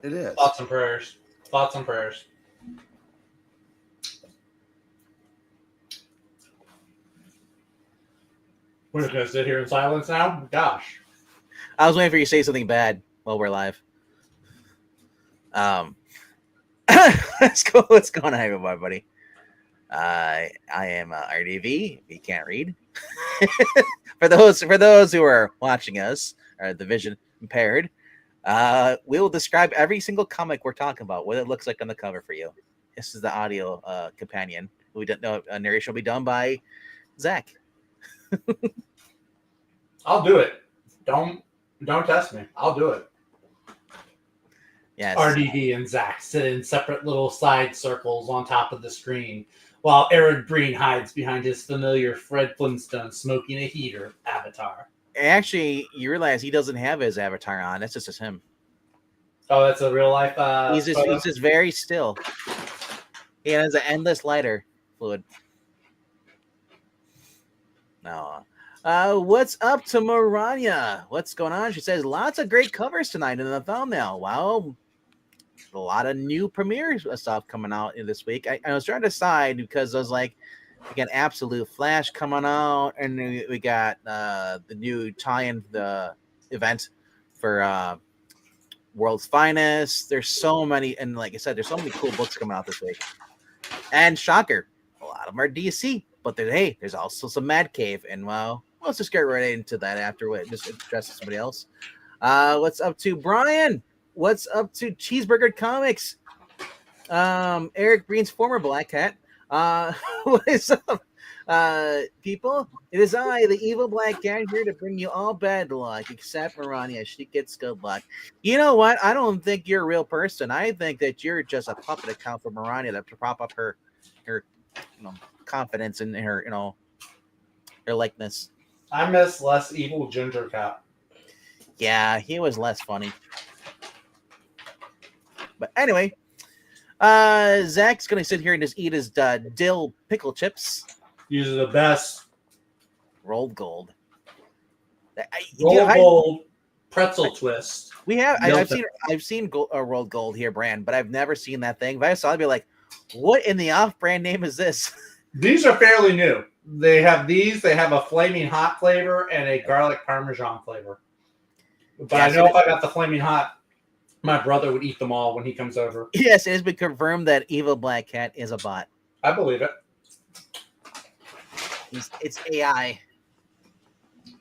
It is. Thoughts and prayers. Thoughts and prayers. We're just gonna sit here in silence now. Gosh. I was waiting for you to say something bad while we're live. Let's go. What's going on, everybody? I am RDV. If you can't read, for those who are watching us or the vision impaired, we will describe every single comic we're talking about, what it looks like on the cover for you. This is the audio companion. We don't know. Narration will be done by Zach. I'll do it. Don't test me. I'll do it. Yes. RDV and Zach sit in separate little side circles on top of the screen, while Eric Breen hides behind his familiar Fred Flintstone smoking a heater avatar. Actually, you realize he doesn't have his avatar on. That's just him. Oh, that's a real life. He's just very still. He has an endless lighter fluid. No. What's up to Maranya? What's going on? She says lots of great covers tonight in the thumbnail. Wow. A lot of new premiere stuff coming out in this week. I was trying to decide because I was like, we got Absolute Flash coming out, and we got the new tie-in the event for World's Finest. There's so many, and like I said, there's so many cool books coming out this week. And shocker, a lot of them are DC, but there's also some Mad Cave, and well, let's just get right into that after we just address somebody else. What's up to Brian? What's up to Cheeseburger Comics? Eric Green's former Black Cat. What is up, people? It is I, the evil Black Cat, here to bring you all bad luck, except Maranya. She gets good luck. You know what? I don't think you're a real person. I think that you're just a puppet account for Maranya to prop up her confidence in her, her likeness. I miss less evil Ginger Cat. Yeah, he was less funny. But anyway, Zach's gonna sit here and just eat his dill pickle chips. These are the best. Rolled gold. Gold pretzel twist. We have. I've seen rolled gold here, brand, but I've never seen that thing. If I saw, I'd be like, "What in the off-brand name is this?" These are fairly new. They have these. They have a flaming hot flavor and a garlic parmesan flavor. But yeah, I know if I got the flaming hot, my brother would eat them all when he comes over. Yes, it has been confirmed that Evil Black Cat is a bot. I believe it. It's AI.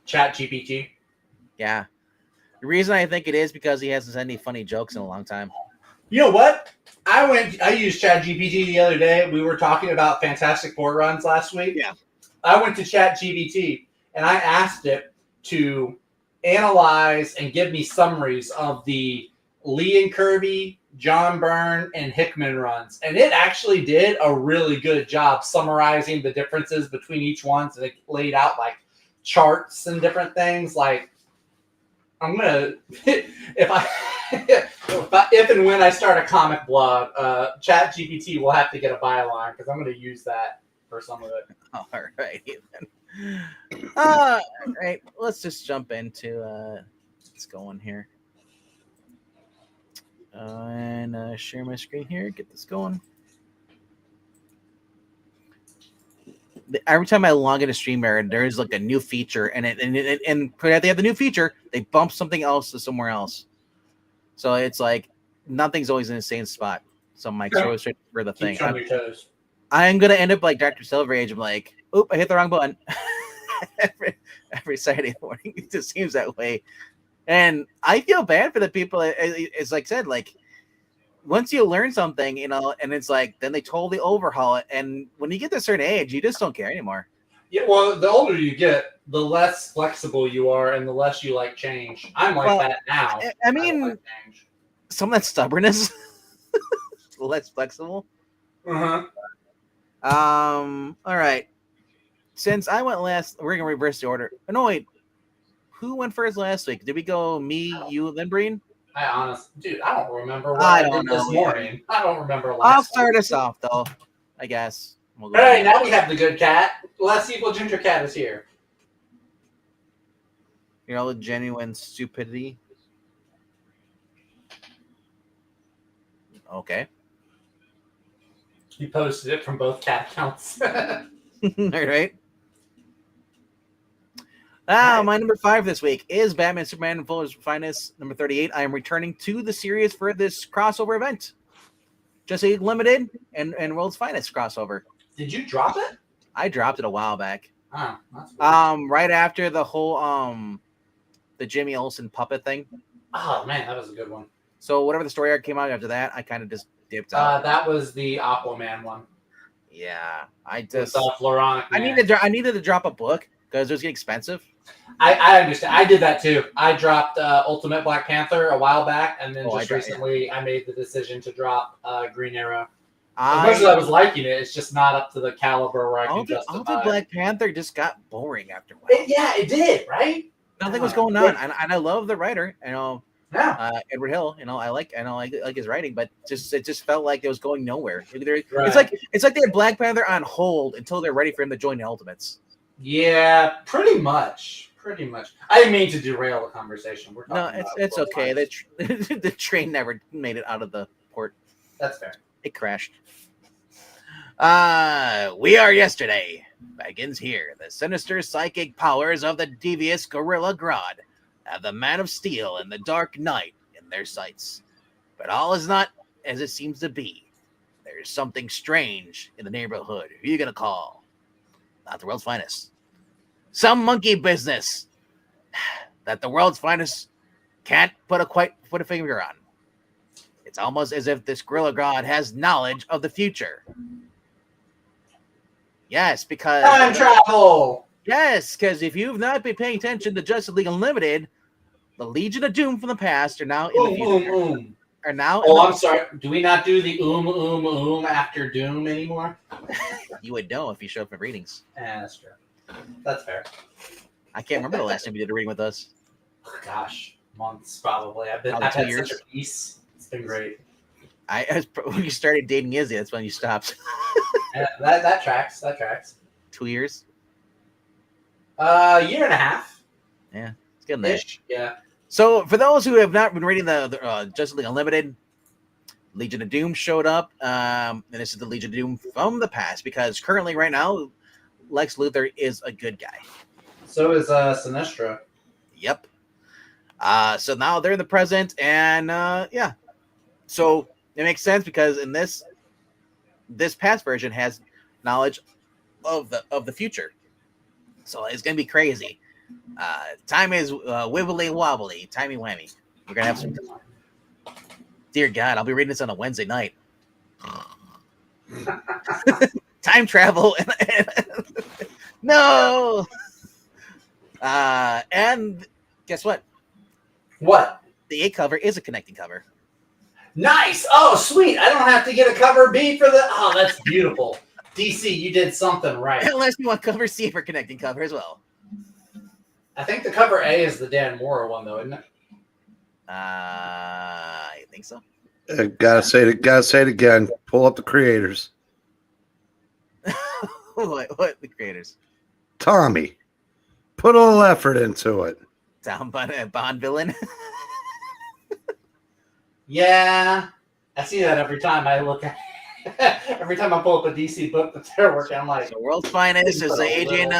Chat GPT. Yeah. The reason I think it is because he hasn't said any funny jokes in a long time. You know what? I used Chat GPT the other day. We were talking about Fantastic Four runs last week. Yeah. I went to Chat GPT and I asked it to analyze and give me summaries of the Lee and Kirby, John Byrne, and Hickman runs. And it actually did a really good job summarizing the differences between each one. So they laid out like charts and different things. Like, I'm going to, if and when I start a comic blog, Chat GPT will have to get a byline because I'm going to use that for some of it. All right. All right. Let's just jump into what's going here. And share my screen here. Get this going. Every time I log into StreamYard, there's like a new feature, and they have the new feature, they bump something else to somewhere else. So it's like nothing's always in the same spot. So my always straight for the thing. I'm gonna end up like Dr. Silverage. I'm like, oop, I hit the wrong button. every Saturday morning, it just seems that way. And I feel bad for the people. It's like I said, like once you learn something, and it's like then they totally overhaul it. And when you get to a certain age, you just don't care anymore. Yeah, well, the older you get, the less flexible you are, and the less you like change. I'm like that now. I mean, some of that stubbornness, less flexible. Uh-huh. All right. Since I went last, we're gonna reverse the order. No, wait. Who went first last week? Did we go me, you, then Breen? I don't remember what I did this morning. I don't remember last I'll start us off, though, I guess. All right, now we have the good cat. Less evil Ginger Cat is here. The genuine stupidity. Okay. He posted it from both cat accounts. All right. Nice. My number 5 this week is Batman Superman Fuller's Finest, number 38. I am returning to the series for this crossover event. Justice League Limited and World's Finest crossover. Did you drop it? I dropped it a while back. Oh, that's weird. Right after the whole the Jimmy Olsen puppet thing. Oh man, that was a good one. So whatever the story arc came out after that, I kind of just dipped out. That was the Aquaman one. Yeah, I With, just Floronic I Man. needed to drop a book because it was getting expensive. I understand. I did that too. I dropped Ultimate Black Panther a while back, and then recently I made the decision to drop Green Arrow. As much as I was liking it, it's just not up to the caliber where I can justify. Ultimate Black Panther just got boring after a while. It did, right? Nothing was going on, and I love the writer, Yeah. Edward Hill. I like his writing, but it just felt like it was going nowhere. Right. It's like they had Black Panther on hold until they're ready for him to join the Ultimates. Yeah, pretty much. I didn't mean to derail the conversation. We're talking it's okay. The train never made it out of the port. That's fair. It crashed. We are yesterday. Begins here. The sinister psychic powers of the devious Gorilla Grodd have the Man of Steel and the Dark Knight in their sights. But all is not as it seems to be. There's something strange in the neighborhood. Who are you going to call? Not the world's finest. Some monkey business that the world's finest can't put a finger on. It's almost as if this Gorilla Grodd has knowledge of the future. Yes, because time travel. Yes, because if you've not been paying attention to Justice League Unlimited, the Legion of Doom from the past are now in the future. Are now. Oh, I'm sorry. Do we not do the after Doom anymore? You would know if you showed up for readings. Yeah, that's true. That's fair. I can't remember the last time you did a reading with us. Gosh, months probably. I've had 2 years. such a peace. It's been great. When you started dating Izzy, that's when you stopped. Yeah, that tracks. 2 years. Year and a half. Yeah, it's good there. Yeah. So, for those who have not been reading the Justice League Unlimited, Legion of Doom showed up, and this is the Legion of Doom from the past because currently, right now, Lex Luthor is a good guy. So is Sinestro. Yep. So now they're in the present, and yeah. So it makes sense because in this past version has knowledge of the future. So it's gonna be crazy. Time is wibbly wobbly, timey whammy. We're gonna have some. Dear God, I'll be reading this on a Wednesday night. Time travel no. And guess what? What? The A cover is a connecting cover. Nice. Oh, sweet. I don't have to get a cover B for the. Oh, that's beautiful. DC, you did something right. Unless you want cover C for connecting cover as well. I think the cover A is the Dan Mora one, though, isn't it? I think so. Gotta say it again. Pull up the creators. What the creators? Tommy, put a little effort into it. Down Bond villain. Yeah, I see that every time I look at. Every time I pull up a DC book that they're working, I'm like, so World's Finest is Agent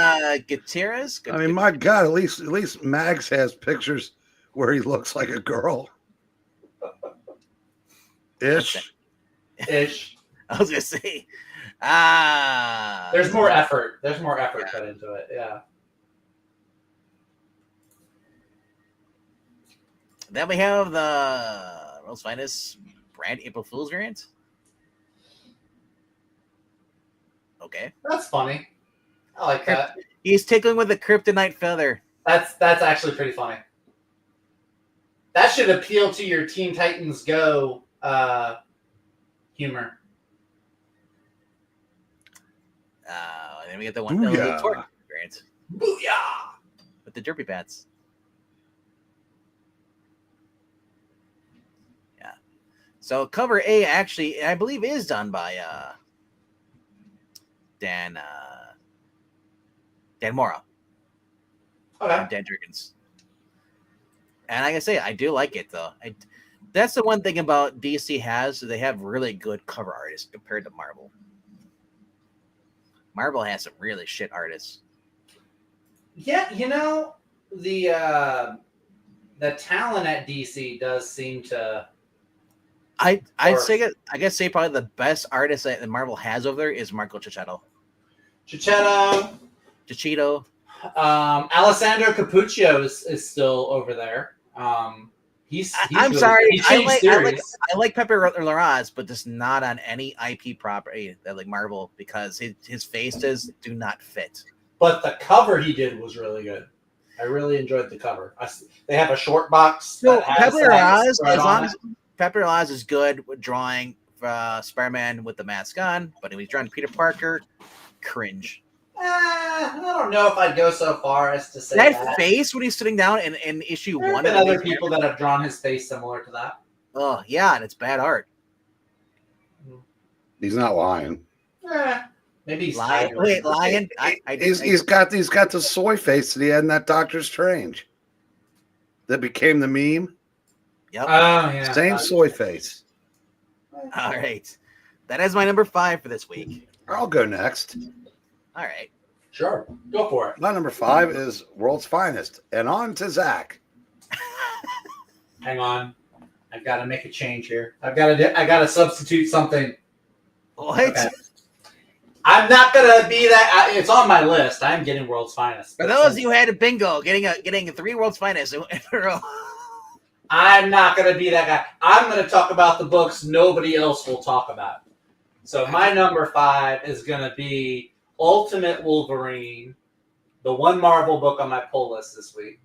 Gutierrez. I mean, my God, at least Mags has pictures where he looks like a girl. Ish. I was gonna say. There's more effort. There's more effort put into it. Yeah. Then we have the World's Finest brand April Fool's variant. Okay. That's funny. I like that. He's tickling with a kryptonite feather. That's actually pretty funny. That should appeal to your Teen Titans Go humor. And then we get the one the Torque variant. Booyah! With the derpy bats. Yeah. So cover A actually, I believe, is done by Dan Mora. Okay. Dan Jurgens. And like I say, I do like it though. That's the one thing about DC has. They have really good cover artists compared to Marvel. Marvel has some really shit artists. Yeah, the talent at DC does seem to. I guess say probably the best artist that Marvel has over there is Marco Cicchetto. Cicchetto. Alessandro Capuccio is still over there. He's I'm really, sorry. he changed series. I like Pepe Larraz, but just not on any IP property that like Marvel because his faces do not fit. But the cover he did was really good. I really enjoyed the cover. They have a short box. So that has Pepe Larraz, spread as on long it. as Pepe Larraz is good with drawing Spider-Man with the mask on, but when he's drawing Peter Parker, cringe. I don't know if I'd go so far as to say That face when he's sitting down in issue There have one been of other people that have drawn his face similar to that. Oh yeah, and it's bad art. He's not lying. Maybe he's Lion. tired. Wait, Lion. He's got the soy face that he had in that Doctor Strange. That became the meme. Yep. Oh yeah. Same soy face. All right. That is my number 5 for this week. I'll go next. All right. Sure. Go for it. My number 5 is World's Finest. And on to Zach. Hang on. I've got to make a change here. I got to substitute something. What? Okay. I'm not gonna be that. It's on my list. I'm getting World's Finest. For those of you who had a bingo, getting 3 World's Finest in a row. I'm not gonna be that guy. I'm gonna talk about the books nobody else will talk about. So my number 5 is gonna be Ultimate Wolverine, the one Marvel book on my pull list this week.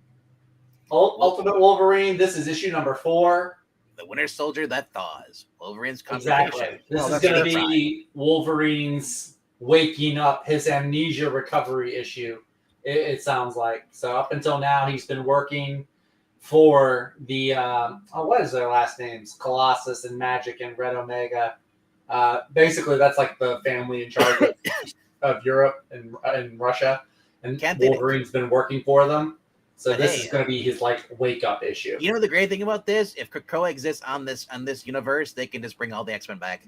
Ultimate Wolverine. This is issue number 4. The Winter Soldier that thaws. Wolverine's confrontation. Exactly. This is going to be Wolverine's waking up, his amnesia recovery issue, it sounds like. So up until now, he's been working for the, what is their last names? Colossus and Magic and Red Omega. Basically, that's like the family in charge of Europe and Russia. And Wolverine's been working for them. So this is going to be his wake up issue. You know the great thing about this? If Krakoa exists on this universe, they can just bring all the X-Men back.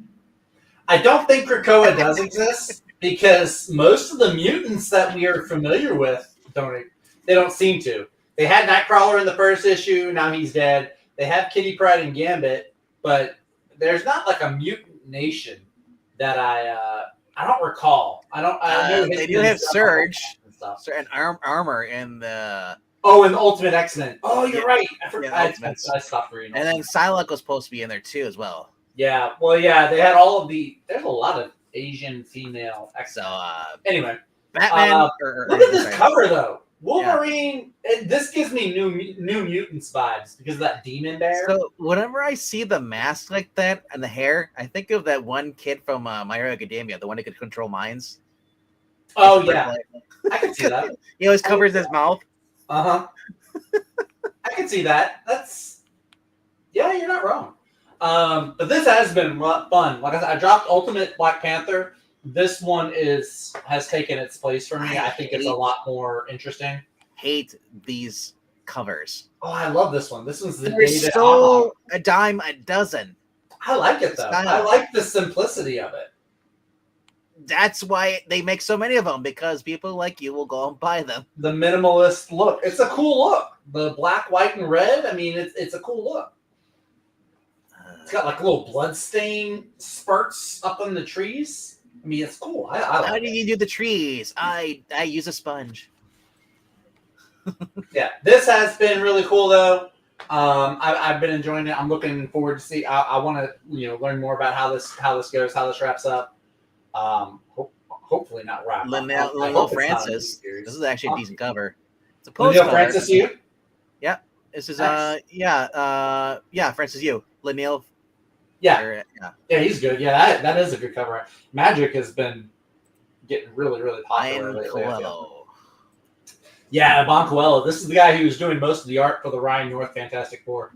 I don't think Krakoa does exist because most of the mutants that we are familiar with don't seem to. They had Nightcrawler in the first issue, now he's dead. They have Kitty Pryde and Gambit, but there's not like a mutant nation that I don't recall. I know they do have Surge and Armor in the. Oh, and the Ultimate X-Men. Oh, you're right. I forgot. I stopped reading. And then Psylocke was supposed to be in there too, as well. Yeah. Well, yeah. They had all of the. There's a lot of Asian female X-Men. So anyway, Batman. Look at this cover though. Wolverine. Yeah. This gives me New Mutants vibes because of that demon bear. So whenever I see the mask like that and the hair, I think of that one kid from My Hero Academia, the one that could control minds. Oh yeah, I can see that. He always covers his mouth. I can see that. You're not wrong. But this has been fun. Like I said, I dropped Ultimate Black Panther. This one has taken its place for me. I think it's a lot more interesting. Hate these covers. Oh, I love this one. This one's They're so a dime a dozen. I like it though. I like the simplicity of it. That's why they make so many of them, because people like you will go and buy them. The minimalist look. It's a cool look. The black, white, and red. I mean, it's a cool look. It's got like little blood stain spurts up in the trees. I mean, it's cool. I like How do you do the trees? I use a sponge. Yeah, this has been really cool though. I've been enjoying it. I'm looking forward to see. I want to learn more about how this goes, how this wraps up. Hopefully not wrap. Linnell Francis. This is actually a decent cover. It's a Linnell Francis, you? Yeah. This is nice. Francis Yu. Linnell. Yeah, he's good. Yeah, that is a good cover. Magic has been getting really, really popular lately. Yeah, Bon Coelho. This is the guy who was doing most of the art for the Ryan North Fantastic Four,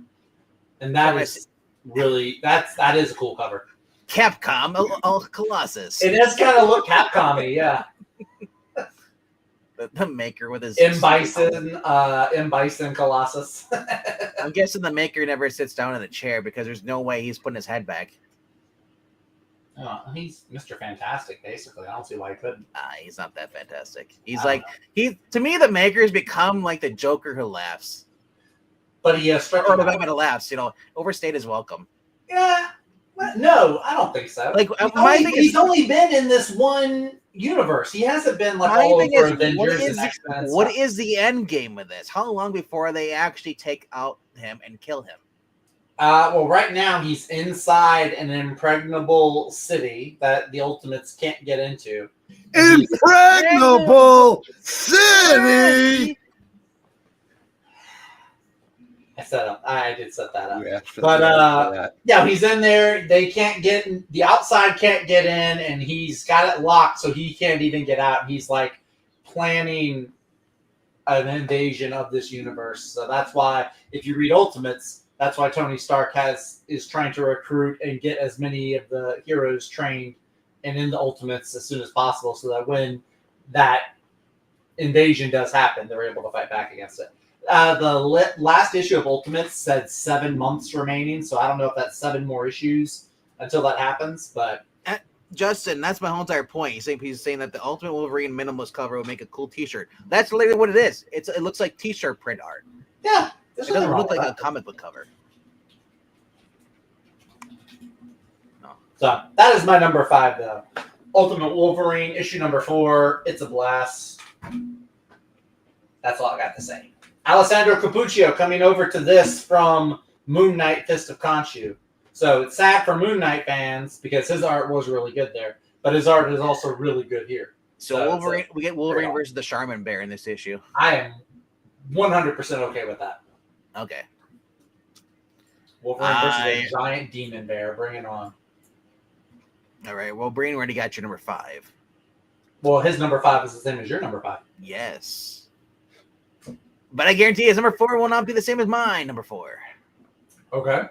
and that is a cool cover. Capcom, Colossus. It does kind of look Capcom-y, yeah. The Maker with his M. Bison Colossus. I'm guessing the Maker never sits down in a chair because there's no way he's putting his head back. Oh, he's Mr. Fantastic, basically. I don't see why he couldn't. He's not that fantastic. He's like to me, the Maker's become like the Joker who laughs. But he has Or the Batman who laughs, overstayed his welcome. Yeah. No, I don't think so. Like he's only been in this one universe. He hasn't been like all over Avengers and X-Men. What is the end game of this? How long before they actually take out him and kill him? Well, right now he's inside an impregnable city that the Ultimates can't get into. Impregnable city. I did set that up. Yeah, but yeah, he's in there. They can't get in, the outside can't get in, and he's got it locked, so he can't even get out. He's like planning an invasion of this universe. So that's why, if you read Ultimates, that's why Tony Stark is trying to recruit and get as many of the heroes trained and in the Ultimates as soon as possible, so that when that invasion does happen, they're able to fight back against it. The last issue of Ultimates said 7 months remaining, so I don't know if that's 7 more issues until that happens. But Justin, that's my whole entire point. He's saying that the Ultimate Wolverine minimalist cover would make a cool T-shirt. That's literally what it is. It looks like T-shirt print art. Yeah, it doesn't look like a comic book cover. No. So that is my number 5, though. Ultimate Wolverine issue number 4. It's a blast. That's all I got to say. Alessandro Capuccio coming over to this from Moon Knight Fist of Khonshu. So it's sad for Moon Knight fans because his art was really good there, but his art is also really good here. So Wolverine, we get Wolverine versus the Charmin Bear in this issue. I am 100% okay with that. Okay. Wolverine versus a giant demon bear. Bring it on. All right. Well, Brain already got your number 5. Well, his number 5 is the same as your number 5. Yes. But I guarantee his number 4 will not be the same as mine. Number 4. Okay.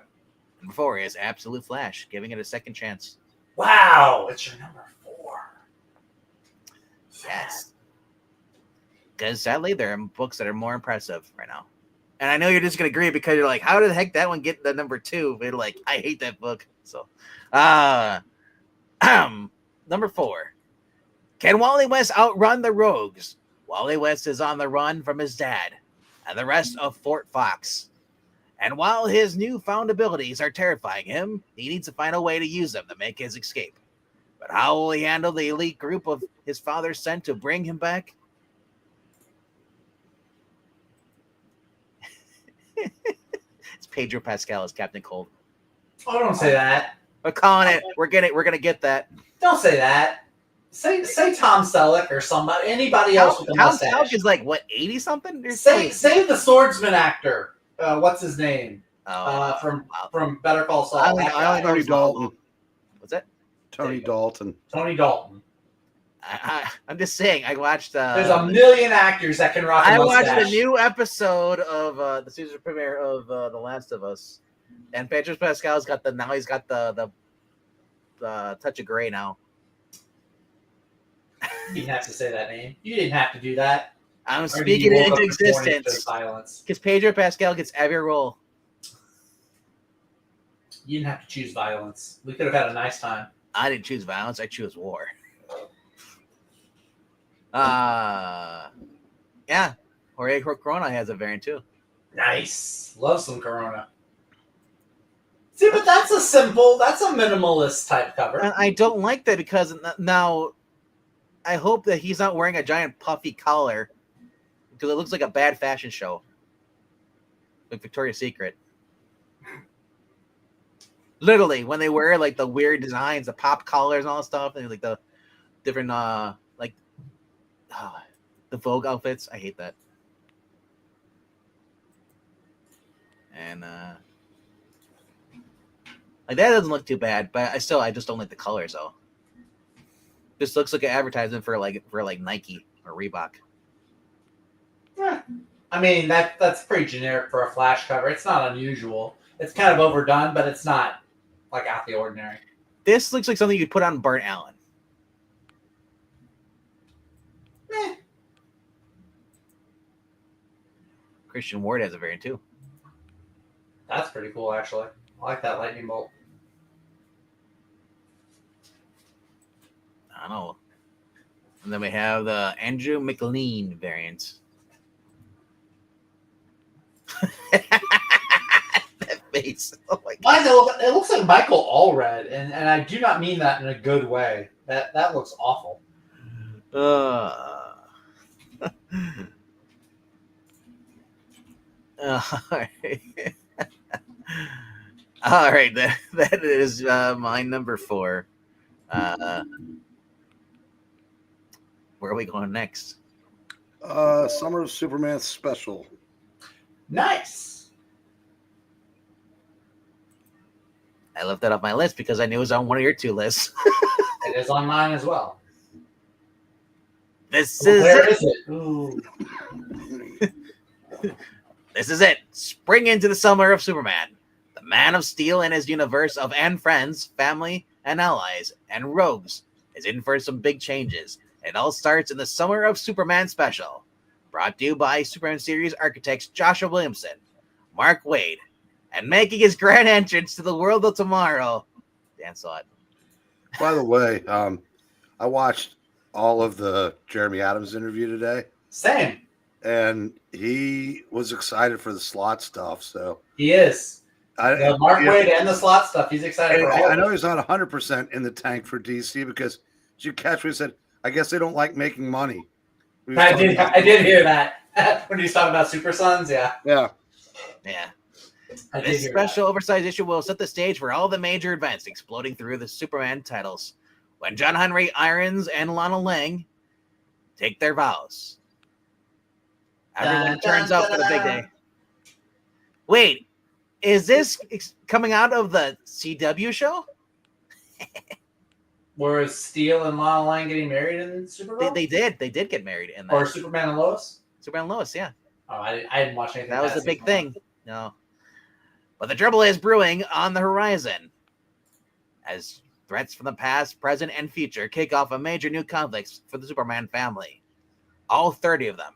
Number 4 is Absolute Flash, giving it a second chance. Wow, it's your number 4. Yes. Because sadly, there are books that are more impressive right now. And I know you're just going to agree because you're like, how did the heck that one get the number 2? But you're like, I hate that book. So, number 4. Can Wally West outrun the Rogues? Wally West is on the run from his dad and the rest of Fort Fox. And while his newfound abilities are terrifying him, he needs to find a way to use them to make his escape. But how will he handle the elite group of his father sent to bring him back? It's Pedro Pascal as Captain Cold. Oh, don't say that. We're calling it. We're gonna get that. Don't say that. Say Tom Selleck or somebody, anybody else with a mustache. Tom Selleck is like what, 80 something? Say the swordsman actor. What's his name? From Better Call Saul. I only Tony Dalton. What's that? Tony Dalton. Tony Dalton. I'm just saying. I watched. There's a million actors that can rock a mustache. I watched the new episode of the season premiere of The Last of Us, and Pedro Pascal's got he's got the touch of gray now. You didn't have to say that name. You didn't have to do that. I'm speaking it into existence. Because Pedro Pascal gets every role. You didn't have to choose violence. We could have had a nice time. I didn't choose violence. I choose war. Yeah. Jorge Corona has a variant too. Nice. Love some Corona. See, but that's a minimalist type cover. And I don't like that because now I hope that he's not wearing a giant puffy collar because it looks like a bad fashion show. Like Victoria's Secret. Literally, when they wear like the weird designs, the pop collars and all that stuff, and like the different the Vogue outfits. I hate that. And like that doesn't look too bad, but I just don't like the colors though. This looks like an advertisement for Nike or Reebok. Yeah. I mean that's pretty generic for a Flash cover. It's not unusual. It's kind of overdone, but it's not like out the ordinary. This looks like something you'd put on Bart Allen. Christian Ward has a variant too. That's pretty cool, actually. I like that lightning bolt. I don't know. And then we have the Andrew McLean variant. That face. Oh my God. It looks like Michael Allred, and I do not mean that in a good way. That looks awful. All right. All right, that is my number 4. Where are we going next? Summer of Superman special. Nice. I left that off my list because I knew it was on one of your 2 lists. It is on mine as well. Where is it? Ooh. This is it. Spring into the summer of Superman. The Man of Steel and his universe of and friends, family, and allies, and rogues is in for some big changes. It all starts in the Summer of Superman special. Brought to you by Superman series architects Joshua Williamson, Mark Waid, and making his grand entrance to the world of tomorrow, Dan saw it. By the way, I watched all of the Jeremy Adams interview today. Same. And he was excited for the slot stuff. So he is. The Mark Waid and the slot stuff. He's excited for all I know he's not 100% in the tank for DC because did you catch what he said? I guess they don't like making money. I did hear that when he was talking about Super Sons. Yeah. This special oversized issue will set the stage for all the major events exploding through the Superman titles when John Henry Irons and Lana Lang take their vows. Everyone turns up for the big day. Wait, is this coming out of the CW show? Were Steel and Lana Lang getting married in Supergirl? They did get married in that. Or Superman and Lois? Superman and Lois, yeah. Oh, I didn't watch anything. That was the big thing. No. But the trouble is brewing on the horizon as threats from the past, present, and future kick off a major new conflicts for the Superman family. All 30 of them.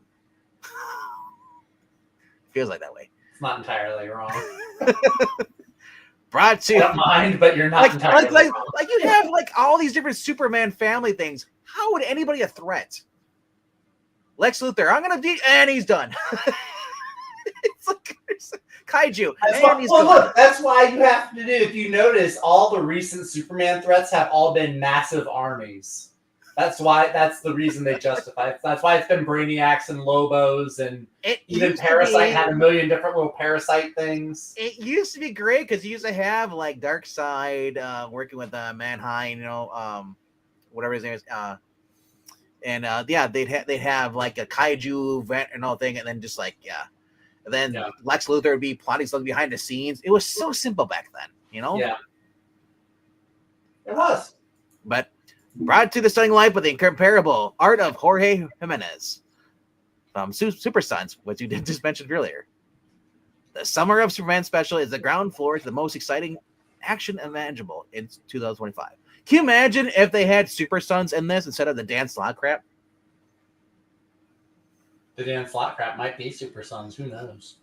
Feels like that way. It's not entirely wrong. Brought to I don't mind, but you're not entirely wrong. Like you have like all these different Superman family things. How would anybody a threat? Lex Luthor, I'm gonna do, and he's done. It's like Kaiju. Look, that's why you have to do. If you notice, all the recent Superman threats have all been massive armies. That's why. That's the reason they justify it. That's why it's been Brainiacs and Lobos, and even Parasite had a million different little Parasite things. It used to be great because you used to have like Darkseid working with Mankind, whatever his name is, they'd have like a Kaiju event and all thing, and then just like and then Lex Luthor would be plotting something behind the scenes. It was so simple back then, Yeah, it was. But brought to the stunning light with the incomparable art of Jorge Jimenez from Super Sons, which you just mentioned earlier. The Summer of Superman special is the ground floor to the most exciting action imaginable in 2025. Can you imagine if they had Super Sons in this instead of the Dan Slott crap? The Dan Slott crap might be Super Sons. Who knows?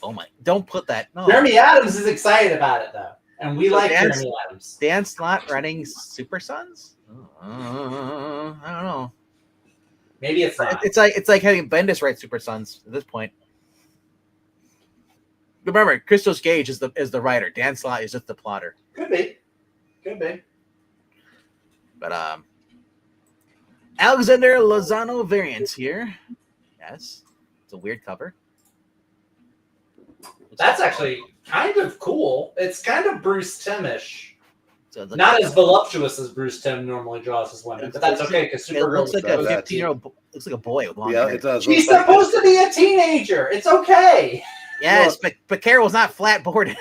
Oh my! Don't put that. No. Jeremy Adams is excited about it though, and we like Jeremy Adams. Dan Slott running Super Sons? I don't know. Maybe it's not. It's like having Bendis write Super Sons at this point. Remember, Christos Gage is the writer. Dan Slott is just the plotter. Could be. But Alexander Lozano variants here. Yes, it's a weird cover. That's actually kind of cool. It's kind of Bruce Timm-ish. So not as voluptuous as Bruce Timm normally draws his women, but that's okay because Supergirl looks like a 15-year-old. Looks like a boy with long hair. It does. She's supposed to be a teenager. It's okay. Yes, but Carol's not flat boarded.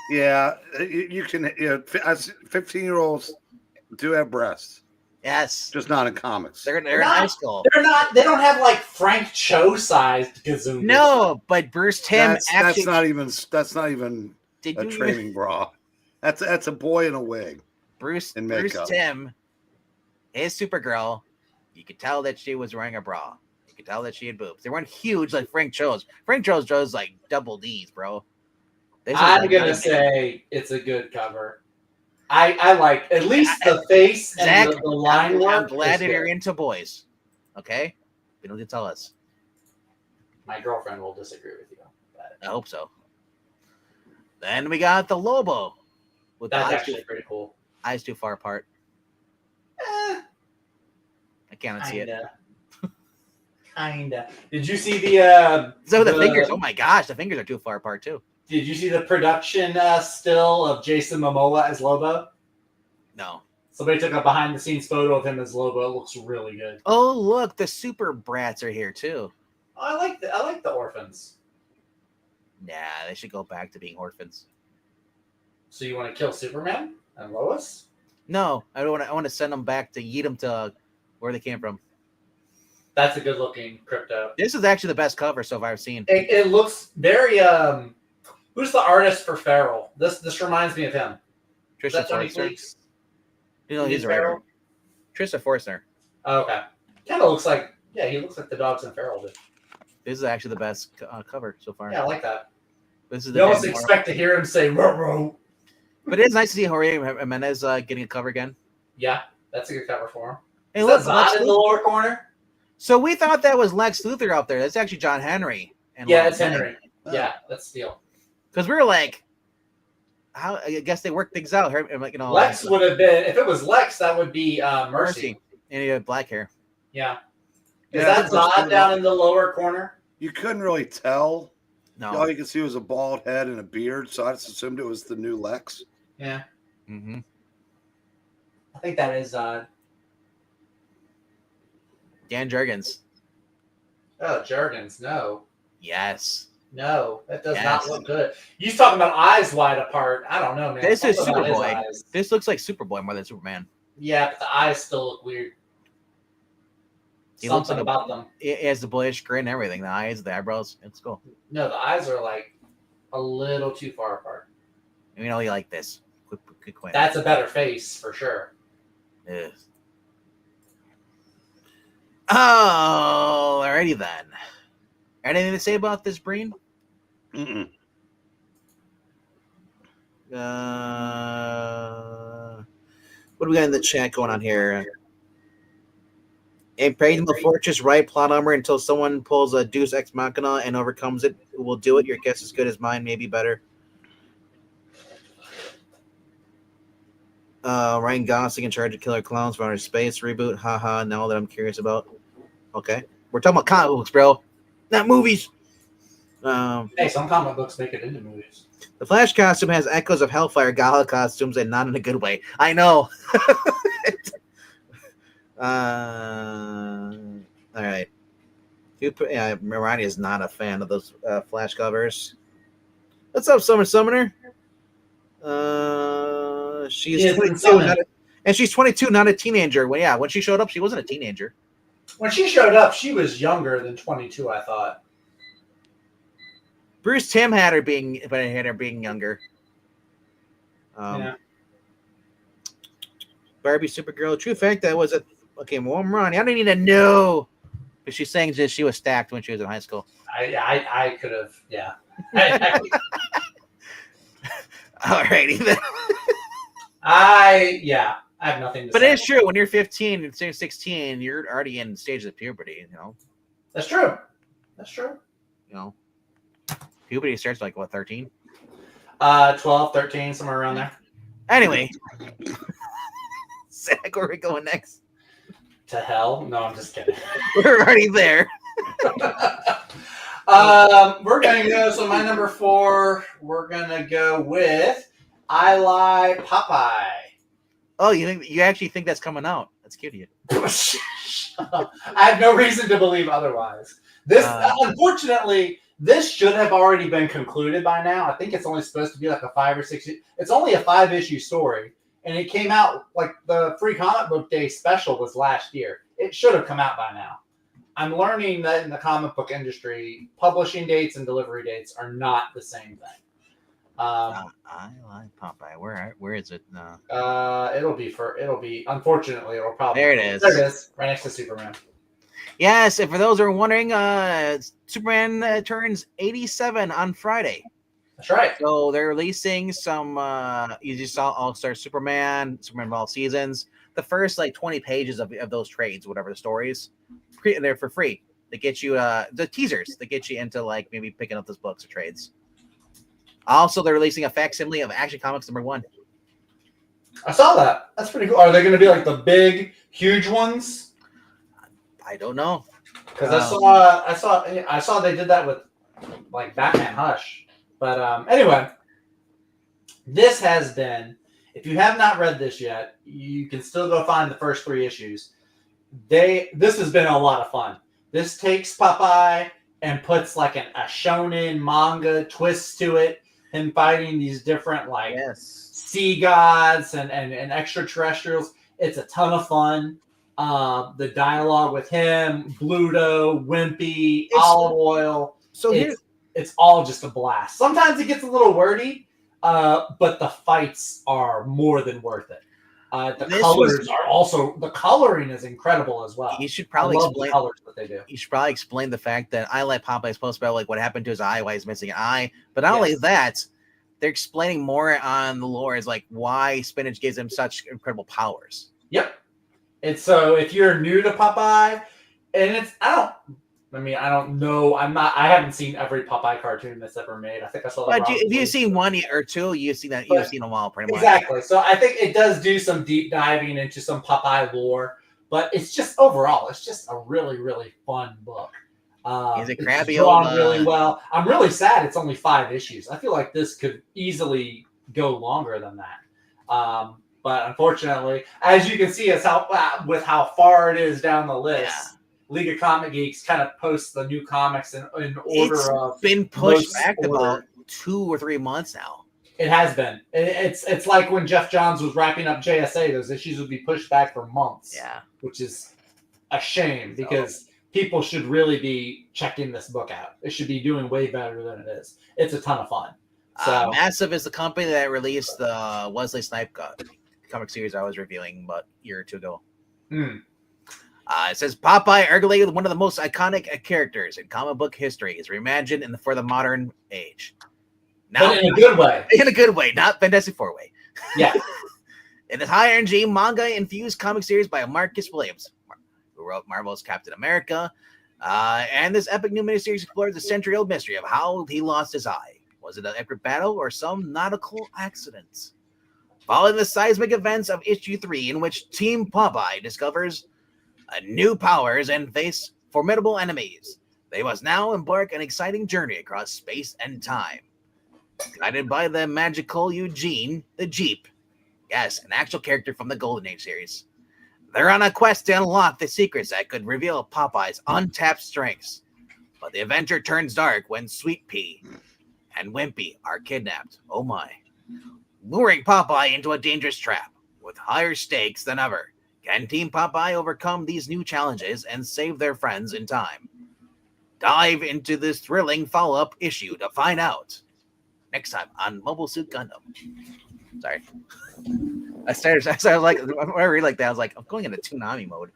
Yeah, you can. 15-year-olds do have breasts. Yes, just not in comics. They're in high school. They're not. They don't have like Frank Cho sized Gazoom. No, but Bruce Timm that's not even a training bra. That's a boy in a wig. Bruce Timm, his Supergirl. You could tell that she was wearing a bra. You could tell that she had boobs. They weren't huge like Frank Cho's. Frank Cho's draws like double D's, bro. I'm gonna say it's a good cover. I like at least the face Zach, and the line work. I'm glad that is you're good. into boys. Okay? You don't need to tell us. My girlfriend will disagree with you. I hope so. Then we got the Lobo. With That's the eyes actually pretty cool. eyes too far apart. Eh, I can't see it. Kinda. Did you see the So the fingers, oh my gosh, the fingers are too far apart too. Did you see the production still of Jason Momoa as Lobo? No. Somebody took a behind the scenes photo of him as Lobo. It looks really good. Oh look, the super brats are here too. Oh, I like the orphans. Nah, they should go back to being orphans. So you want to kill Superman and Lois? No, I don't want to. I want to send them back to yeet them to where they came from. That's a good looking crypto. This is actually the best cover so far I've seen. It looks very who's the artist for Feral? This reminds me of him. Is Trisha that Tony Forster. Fleeks? You know, he's a Feral? writer. Trisha Forster. Oh, okay. Kind of looks like he looks like the dogs in Feral did. This is actually the best cover so far. Yeah, I like that. This is You almost expect to hear him say "ruh-roh." But it is nice to see Jorge Jimenez getting a cover again. Yeah, that's a good cover for him. Hey, Is look, that Zod in the lower corner? So we thought that was Lex Luthor up there. That's actually John Henry. And Yeah, it's Henry. Yeah, that's Steel. Because we were like, how? I guess they worked things out. You know, Lex would have been, if it was Lex, that would be Mercy. And he had black hair. Yeah. Is Yeah, that Zod down in the lower corner? You couldn't really tell. No. All you could see was a bald head and a beard, so I just assumed it was the new Lex. Yeah. Mm-hmm. I think that is Zod. Dan Jurgens. Oh, Jurgens. No. Yes. No, that does Yes. not look good. You talking about eyes wide apart. I don't know, man. This is Something about his Superboy. eyes. This looks like Superboy more than Superman. Yeah, but the eyes still look weird. He looks Something like about them. He has the boyish grin and everything. The eyes, the eyebrows. It's cool. No, the eyes are like a little too far apart. And you know, you like this. Quick quit. That's a better face for sure. Ugh. Oh, alrighty then. Anything to say about this, Breen? Mm-mm. What do we got in the chat going on here? Impregnable fortress, right plot armor until someone pulls a Deus Ex Machina and overcomes it. Who will do it? Your guess is good as mine, maybe better. Ryan Gosling in charge of Killer Clowns for Outer Space reboot. Haha, now that I'm curious about. Okay. We're talking about comic books, bro. Not movies. Hey, some comic books make it into movies. The Flash costume has echoes of Hellfire Gala costumes and not in a good way. I know. All right. Mirani is not a fan of those Flash covers. What's up, Summoner? She's 22, and she's 22, not a teenager. Well, when she showed up, she wasn't a teenager. When she showed up, she was younger than 22, I thought. Bruce Timm had her being younger. Yeah. Barbie Supergirl. True fact that was okay. Well, Ronnie, I don't need to know, but she's saying that she was stacked when she was in high school. I could have, yeah. Alrighty then. I have nothing to But say. it's true. When you're 15 and 16, you're already in stages of puberty. You know. That's true. That's true. You know. Puberty starts like what, 13? 12, 13, somewhere around there. Anyway. Zach, where are we going next? To hell? No, I'm just kidding. We're already there. We're gonna go. So my number 4, we're gonna go with I Lie Popeye. Oh, you actually think that's coming out? That's cute of you. I have no reason to believe otherwise. This, unfortunately, this should have already been concluded by now. I think it's only supposed to be like a 5 or 6. It's only a 5-issue story, and it came out like the Free Comic Book Day special was last year. It should have come out by now. I'm learning that in the comic book industry, publishing dates and delivery dates are not the same thing. I Lie Popeye. Where is it? It'll be. Unfortunately, it'll probably. There it is. There it is, right next to Superman. Yes, and for those who are wondering, Superman turns 87 on Friday. That's right. So they're releasing some. You just saw All Star Superman, Superman of all seasons. The first like 20 pages of those trades, whatever the stories, they're for free. They get you the teasers. They get you into like maybe picking up those books or trades. Also, they're releasing a facsimile of Action Comics #1. I saw that. That's pretty cool. Are they going to be like the big, huge ones? I don't know. Because I saw they did that with like Batman Hush. But anyway, this has been. If you have not read this yet, you can still go find the first 3 issues. This has been a lot of fun. This takes Popeye and puts like a shonen manga twist to it, him fighting these different like sea gods and extraterrestrials. It's a ton of fun. The dialogue with him, Bluto, Wimpy, Olive Oil. So it's all just a blast. Sometimes it gets a little wordy, but the fights are more than worth it. The coloring is incredible as well. You should probably explain the colors that they do. You should probably explain the fact that I like Popeye's post about like what happened to his eye, why he's missing an eye. But not only that, they're explaining more on the lore is like why spinach gives him such incredible powers. Yep. And so if you're new to Popeye, and I don't know. I haven't seen every Popeye cartoon that's ever made. I think I saw. But if you've seen 1 or 2, you've seen that. You've seen them all pretty much. Exactly. So I think it does do some deep diving into some Popeye lore, but it's just overall, it's just a really, really fun book. Is it crabby? Drawn really well. I'm really sad it's only 5 issues. I feel like this could easily go longer than that. But unfortunately, as you can see, with how far it is down the list. Yeah. League of Comic Geeks kind of posts the new comics in order of. It's been pushed back about 2 or 3 months now. It has been. It's like when Jeff Johns was wrapping up JSA; those issues would be pushed back for months. Yeah, which is a shame because people should really be checking this book out. It should be doing way better than it is. It's a ton of fun. So Massive is the company that released the Wesley Snipes comic series I was reviewing about a year or 2 ago. It says Popeye, arguably one of the most iconic characters in comic book history, is reimagined for the modern age. Now, but in a good way. In a good way, not Fantastic Four way. Yeah. In this high energy manga-infused comic series by Marcus Williams, who wrote Marvel's Captain America, and this epic new miniseries explores the century-old mystery of how he lost his eye. Was it an epic battle or some nautical accident? Following the seismic events of issue 3, in which Team Popeye discovers new powers and face formidable enemies, they must now embark on an exciting journey across space and time. Guided by the magical Eugene, the Jeep, yes, an actual character from the Golden Age series, they're on a quest to unlock the secrets that could reveal Popeye's untapped strengths. But the adventure turns dark when Sweet Pea and Wimpy are kidnapped. Oh my. Luring Popeye into a dangerous trap with higher stakes than ever. Can Team Popeye overcome these new challenges and save their friends in time? Dive into this thrilling follow-up issue to find out. Next time on Mobile Suit Gundam. Sorry. I started like, when I read like that, I was like, I'm going into Toonami mode.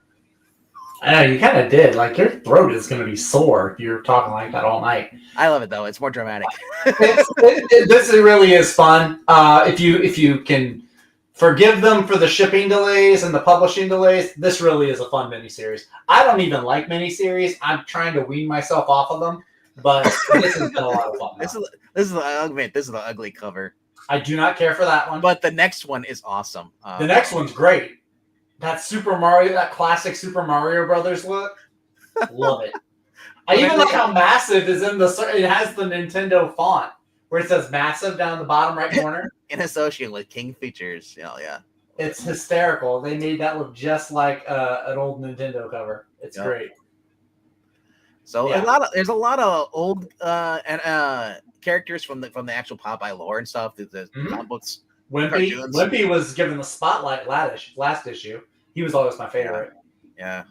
I know, you kind of did. Like, your throat is going to be sore if you're talking like that all night. I love it, though. It's more dramatic. This really is fun. If you can forgive them for the shipping delays and the publishing delays, this really is a fun miniseries. I don't even like miniseries. I'm trying to wean myself off of them, but this has been a lot of fun. This is the ugly cover. I do not care for that one. But the next one is awesome. The next one's great. That classic Super Mario Brothers look. Love it. I even like how Massive is in it has the Nintendo font where it says Massive down in the bottom right corner. In association with King Features. Yeah. It's hysterical. They made that look just like an old Nintendo cover. It's great. So there's a lot of old characters from the actual Popeye lore and stuff. The comic books. Wimpy was given the spotlight last issue. He was always my favorite. Yeah.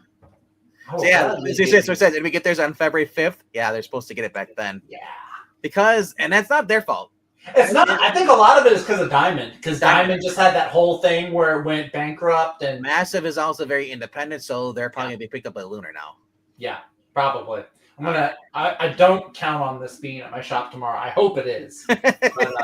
So it says, did we get theirs on February 5th? Yeah, they're supposed to get it back then. Yeah. And that's not their fault. It's not. I think a lot of it is because of Diamond. Because Diamond just had that whole thing where it went bankrupt. And Massive is also very independent, so they're probably going to be picked up by Lunar now. Yeah, probably. I don't count on this being at my shop tomorrow. I hope it is. But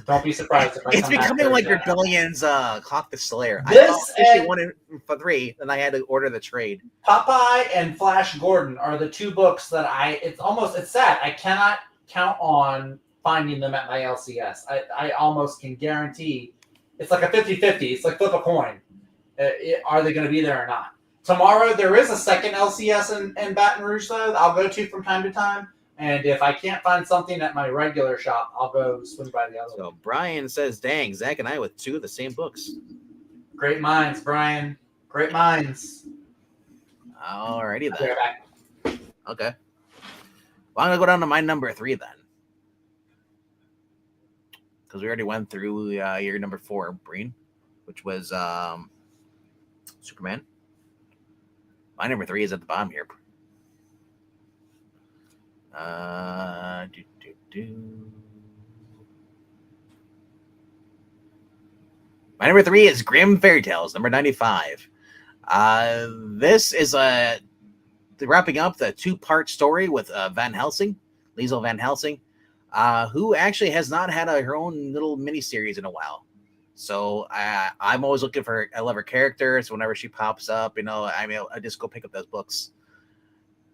don't be surprised if I It's come back becoming like Thursday. Rebellion's Hawk the Slayer. I This bought issue and 1 for 3, then I had to order the trade. Popeye and Flash Gordon are the 2 books that it's sad. I cannot count on finding them at my LCS. I almost can guarantee it's like a 50-50. It's like flip a coin. Are they going to be there or not? Tomorrow there is a second LCS in Baton Rouge though that I'll go to from time to time. And if I can't find something at my regular shop, I'll go swing by the other one. So Brian says, dang, Zach and I with 2 of the same books. Great minds, Brian. Great minds. Alrighty I'll be then. right back. Okay. Well, I'm going to go down to my number 3 then. Because we already went through your number 4, Breen, which was Superman. My number 3 is at the bottom here. My number 3 is Grim Fairy Tales, number 95. This is wrapping up the 2-part story with Van Helsing, Liesel Van Helsing, who actually has not had her own little miniseries in a while. So I'm always looking for. I love her character. So whenever she pops up, I just go pick up those books.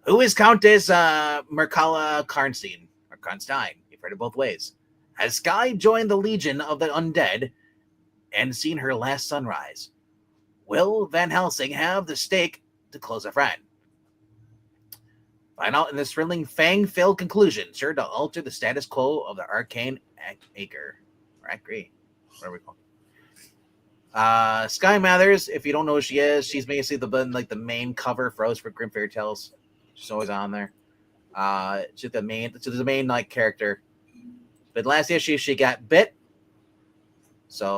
Who is Countess Merkala Karnstein or Karnstein? You've heard it both ways. Has Sky joined the Legion of the Undead and seen her last sunrise? Will Van Helsing have the stake to close a friend? Find out in this thrilling fang-filled conclusion, sure to alter the status quo of the arcane acre. Or Acre. Whatever we call it. Sky Mathers, if you don't know who she is, she's basically the main cover for us for Grim Fairy Tales. She's always on there. She's the main like character. But last issue she got bit. So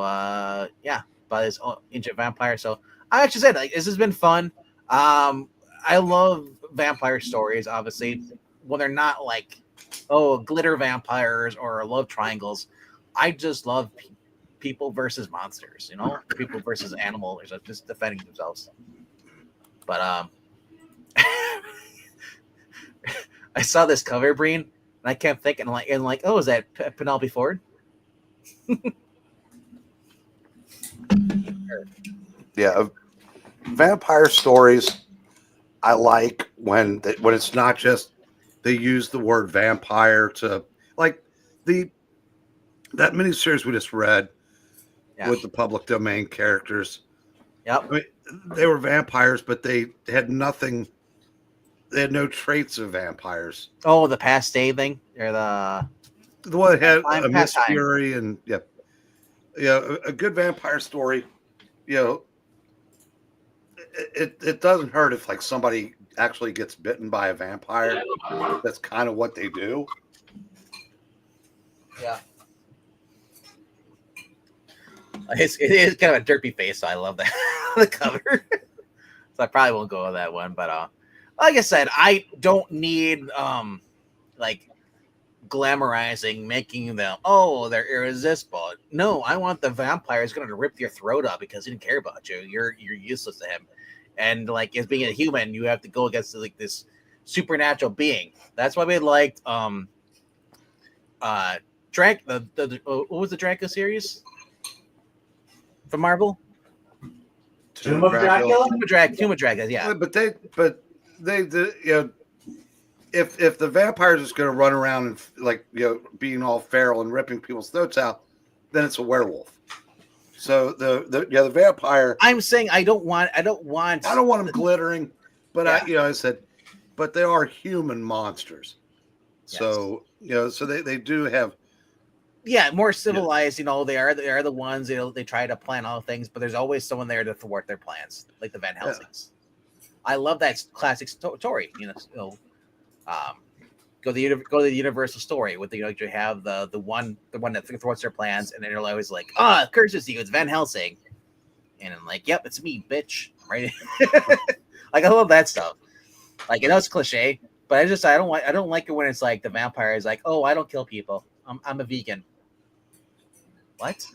by this ancient vampire. So I actually said this has been fun. I love vampire stories, obviously, when they're not like glitter vampires or love triangles. I just love people versus monsters, people versus animals, just defending themselves. But I saw this cover, Breen, and I kept thinking oh, is that Penelope Ford? Yeah, vampire stories. I like when it's not just they use the word vampire to like that miniseries we just read with the public domain characters. Yep. I mean, they were vampires, but they had nothing. They had no traits of vampires. Oh, the past day thing, or the one that had a Miss Fury and a good vampire story. It doesn't hurt if like somebody actually gets bitten by a vampire. That's kind of what they do. Yeah. It is kind of a derpy face, so I love that the cover. So I probably won't go with that one, but like I said, I don't need like glamorizing, making them they're irresistible. No, I want the vampire is going to rip your throat up because he didn't care about you. You're useless to him, and like as being a human, you have to go against like this supernatural being. That's why we liked what was the Draco series from Marvel? Tomb of Dracula. Tomb of Dracula, yeah. But they if the vampire is just going to run around and being all feral and ripping people's throats out, then it's a werewolf. So the vampire. I'm saying I don't want them glittering, but yeah. I said, but they are human monsters. Yes. So so they do have. Yeah, more civilized. They are the ones. They try to plan all things, but there's always someone there to thwart their plans, like the Van Helsings. Yeah. I love that classic story. Go to the universal story with you have the one that thwarts their plans, and then they're always like, curses you, it's Van Helsing, and I'm like, yep, it's me, bitch, right? Like I love that stuff. Like it's cliche, but I don't like it when it's like the vampire is like, I don't kill people, I'm a vegan. What?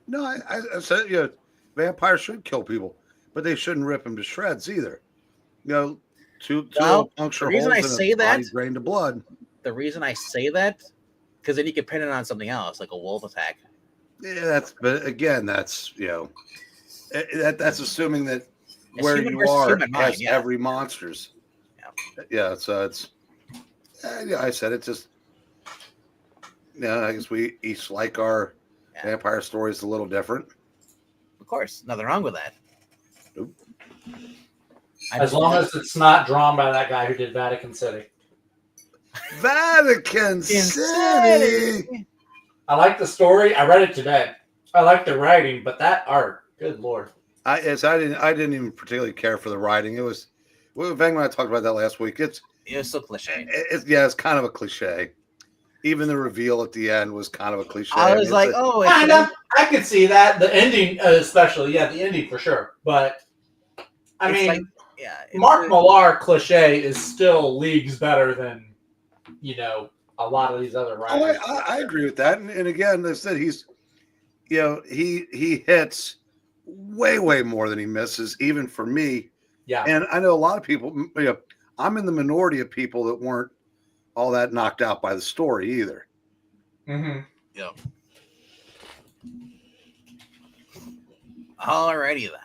No, I said vampires should kill people, but they shouldn't rip them to shreds either. Two Well, puncture the reason holes I in say a body that- drain to blood. The reason I say that, because then you can pin it on something else, like a wolf attack. Yeah, but again, that's that's assuming that It's where human you versus are human mind, has yeah. every monsters. Yeah, so it's yeah. I said it just. Yeah, I guess we each like our vampire stories a little different. Of course, nothing wrong with that. Nope. As long as it's not drawn by that guy who did Vatican City. Vatican City. I like the story. I read it today. I like the writing, but that art, good lord. I didn't even particularly care for the writing. It was Vang and I talked about that last week. It was so cliche. It's kind of a cliche. Even the reveal at the end was kind of a cliche. I was like, I could see that. The ending, especially, the ending for sure. But I mean, like, Mark Millar cliche is still leagues better than a lot of these other writers. I agree with that. And again, they said he's, he hits way more than he misses, even for me. Yeah. And I know a lot of people, I'm in the minority of people that weren't all that knocked out by the story either. Mm-hmm. Yeah. Alrighty then.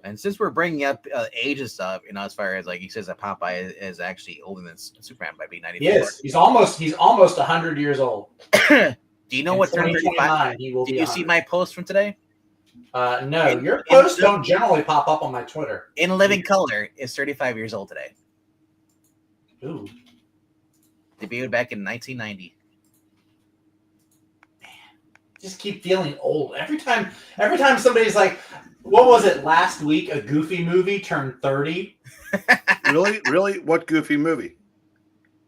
And since we're bringing up age and stuff, as far as like he says that Popeye is actually older than Superman by being 94. Yes, he's almost 100 years old. Do you know what turned 35? He will Did be you 100. see my post from today? No, your posts don't generally pop up on my Twitter. In Living Color is 35 years old today. Ooh. Debuted back in 1990. Man, just keep feeling old. Every time somebody's like, what was it last week? A Goofy movie turned 30. Really? What Goofy movie?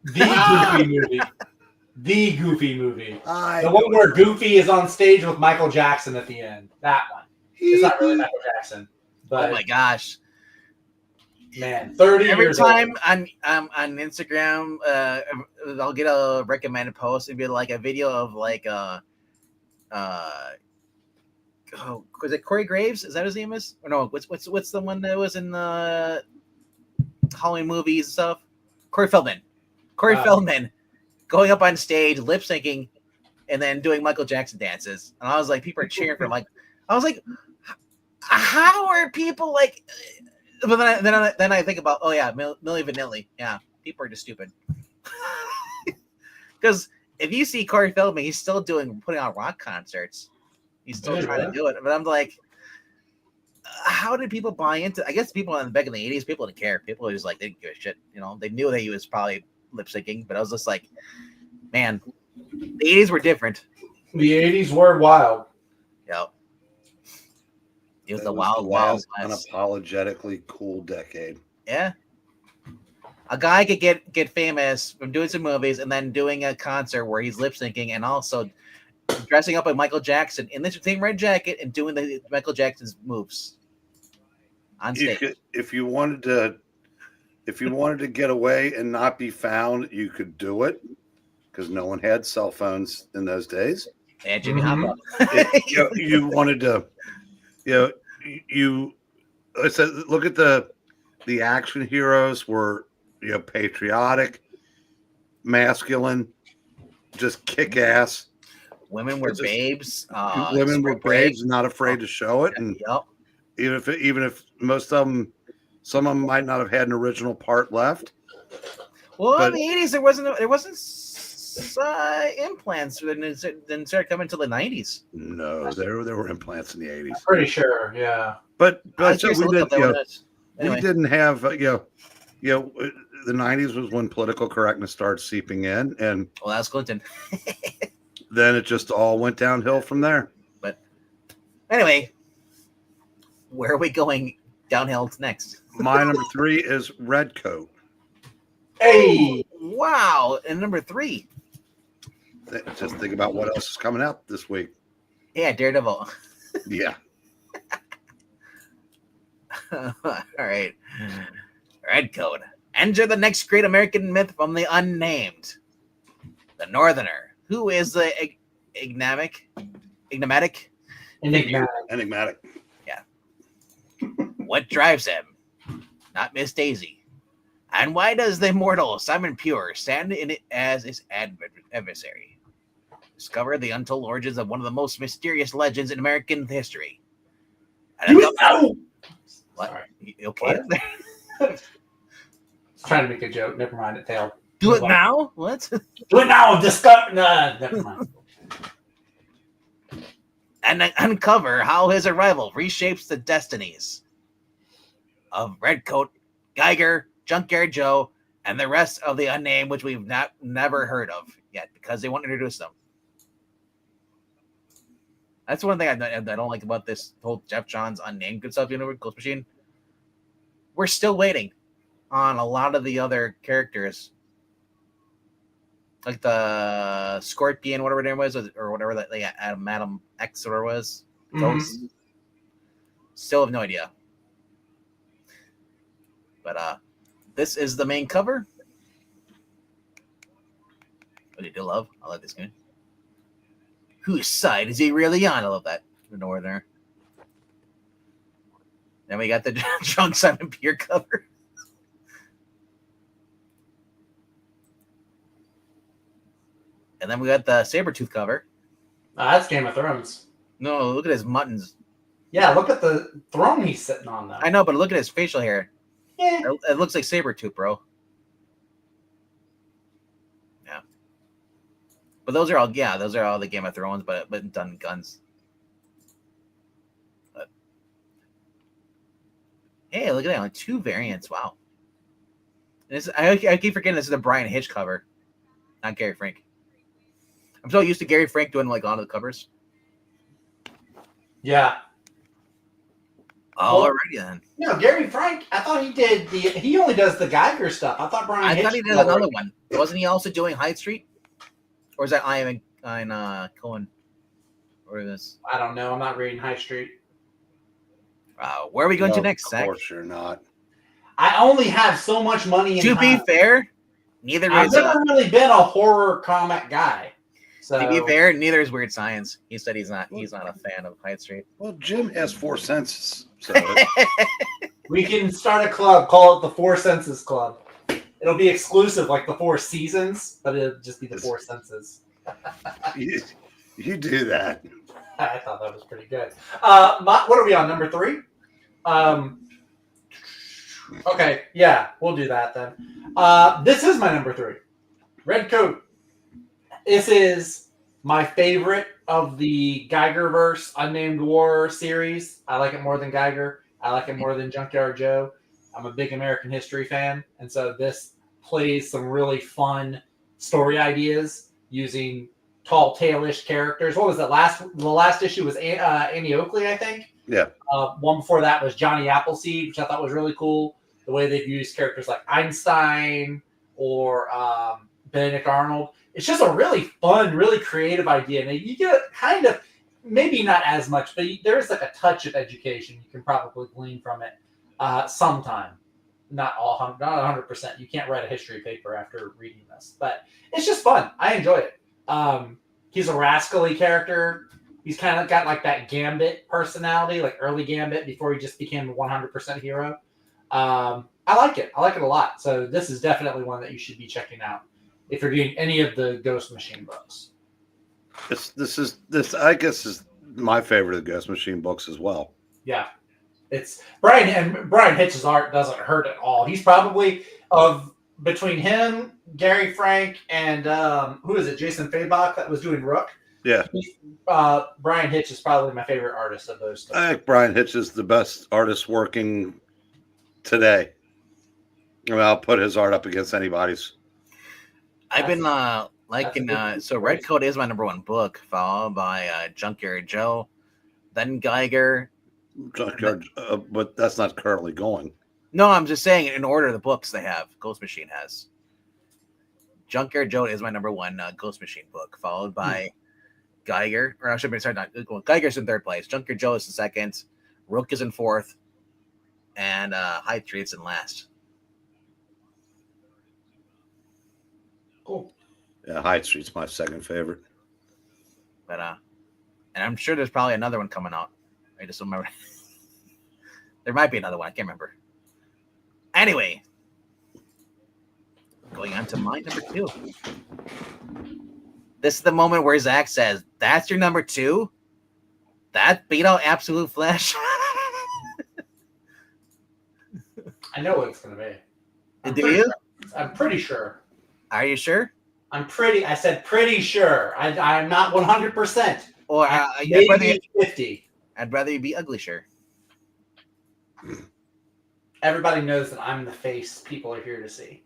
The Goofy movie. The Goofy movie. The one where Goofy is on stage with Michael Jackson at the end. That one. It's not really Michael Jackson. But oh my gosh. Man, 30 every years time old. on Instagram, I'll get a recommended post. It'd be like a video of like was it Corey Graves? Is that his name? Is or no? What's the one that was in the Halloween movies and stuff? Corey Feldman. Feldman going up on stage, lip syncing, and then doing Michael Jackson dances. And I was like, people are cheering for like. I was like, how are people like? But then I think about, Milli Vanilli. Yeah, people are just stupid. Because if you see Corey Feldman, he's still putting on rock concerts. He's still trying to do it. But I'm like, how did people buy into? I guess people back in the 80s, people didn't care. People were just like, they didn't give a shit. They knew that he was probably lip syncing, but I was just like, man, the 80s were different. The 80s were wild. Yep. It was the wild West. Unapologetically cool decade. Yeah. A guy could get famous from doing some movies and then doing a concert where he's lip syncing and also dressing up like Michael Jackson in the same red jacket and doing the Michael Jackson's moves on stage. If you wanted to get away and not be found, you could do it because no one had cell phones in those days. They had Jimmy Hoffa. You wanted to. I said, look at the action heroes were, patriotic, masculine, just kick ass. Women were babes. Women were babes, not afraid to show it. And yep. even if most of them, some of them might not have had an original part left. Well, in the 80s, there wasn't implants. Then started coming until the 90s. No, there were implants in the 80s. I'm pretty sure, yeah. But so Anyway. we didn't have the 90s was when political correctness started seeping in, and well, that was Clinton. then it just all went downhill from there. But anyway, where are we going downhill next? My number 3 is Redcoat. Hey, wow! And number 3. Just think about what else is coming out this week. Yeah, Daredevil. Yeah. All right. Redcoat. Enter the next great American myth from the unnamed. The Northerner. Who is the enigmatic? Enigmatic. Yeah. What drives him? not Miss Daisy? And why does the immortal Simon Pure stand in it as his adversary? Discover the untold origins of one of the most mysterious legends in American history. And You know. what? Sorry. You okay? I was trying to make a joke. Never mind. It failed. Do it now? What? Do it now. Discover. Nah, never mind. And uncover how his arrival reshapes the destinies of Redcoat, Geiger, Junkyard Joe, and the rest of the unnamed, which we've never heard of yet because they won't introduce them. That's one thing I don't like about this whole Jeff Johns unnamed good stuff, Ghost Machine. We're still waiting on a lot of the other characters, like the Scorpion, whatever their name was, or whatever that Madam X or was. Those still have no idea. But this is the main cover. What do you do, love? I like this game. Whose side is he really on? I love that. The Northerner. Then we got the Drunk Simon Pure cover. And then we got the Sabretooth cover. That's Game of Thrones. No, look at his muttons. Yeah, look at the throne he's sitting on, though. I know, but look at his facial hair. Yeah. It looks like Sabretooth, bro. Yeah. But those are all the Game of Thrones, but done guns. But, hey, look at that. Only 2 variants. Wow. I keep forgetting this is a Brian Hitch cover, not Gary Frank. I'm so used to Gary Frank doing like on the covers. Yeah. Alrighty then. No, Gary Frank, I thought he only does the Geiger stuff. I thought Brian Hitch thought he did another one. Wasn't he also doing Hyde Street? Or is that Ian Cohen? Or this? I don't know. I'm not reading High Street. Where are we going to No, next, Zach? Of course you're not. I only have so much money in To be fair, neither I've is never really been a horror comic guy. So to be fair, neither is Weird Science. He said he's not a fan of Hyde Street. Well, Jim has 4 senses, so we can start a club, call it the Four Senses Club. It'll be exclusive, like the 4 seasons, but it'll just be the 4 senses. you do that. I thought that was pretty good. What are we on, number 3? Okay, yeah, we'll do that then. This is my number 3. Redcoat. This is my favorite of the Geigerverse Unnamed War series. I like it more than Geiger. I like it more than Junkyard Joe. I'm a big American history fan, and so this plays some really fun story ideas using tall, tailish characters. What was that? The last issue was Annie Oakley, I think. Yeah. One before that was Johnny Appleseed, which I thought was really cool. The way they've used characters like Einstein or Benedict Arnold. It's just a really fun, really creative idea. And you get kind of, maybe not as much, but there is like a touch of education you can probably glean from it sometime. Not 100%. You can't write a history paper after reading this. But it's just fun. I enjoy it. He's a rascally character. He's kind of got like that Gambit personality, like early Gambit before he just became a 100% hero. I like it. I like it a lot. So this is definitely one that you should be checking out if you're doing any of the Ghost Machine books. This I guess is my favorite of the Ghost Machine books as well. Yeah. It's Brian Hitch's art doesn't hurt at all. He's probably between him, Gary Frank, and who is it, Jason Fabok that was doing Rook. Yeah. Brian Hitch is probably my favorite artist of those two. I think Brian Hitch is the best artist working today. I mean, I'll put his art up against anybody's. I've been liking so Redcoat is my number 1 book, followed by Junkyard Joe, then Geiger. Junkyard, but that's not currently going. No, I'm just saying in order of the books they have. Ghost Machine has. Junkyard Joe is my number 1 Ghost Machine book, followed by Geiger. Or I should be sorry, not Geiger's in 3rd place. Junkyard Joe is in 2nd. Rook is in 4th. And Hyde Street's in last. Cool. Yeah, Hyde Street's my 2nd favorite. But and I'm sure there's probably another one coming out. I just don't remember. There might be another one. I can't remember. Anyway, going on to my number 2. This is the moment where Zach says, "That's your number 2? That beat out Absolute Flash?" I know what it's going to be. Do you? I'm pretty sure. Are you sure? I said pretty sure. I'm not 100%. Or maybe 50. I'd rather you be ugly sure. Everybody knows that I'm the face people are here to see.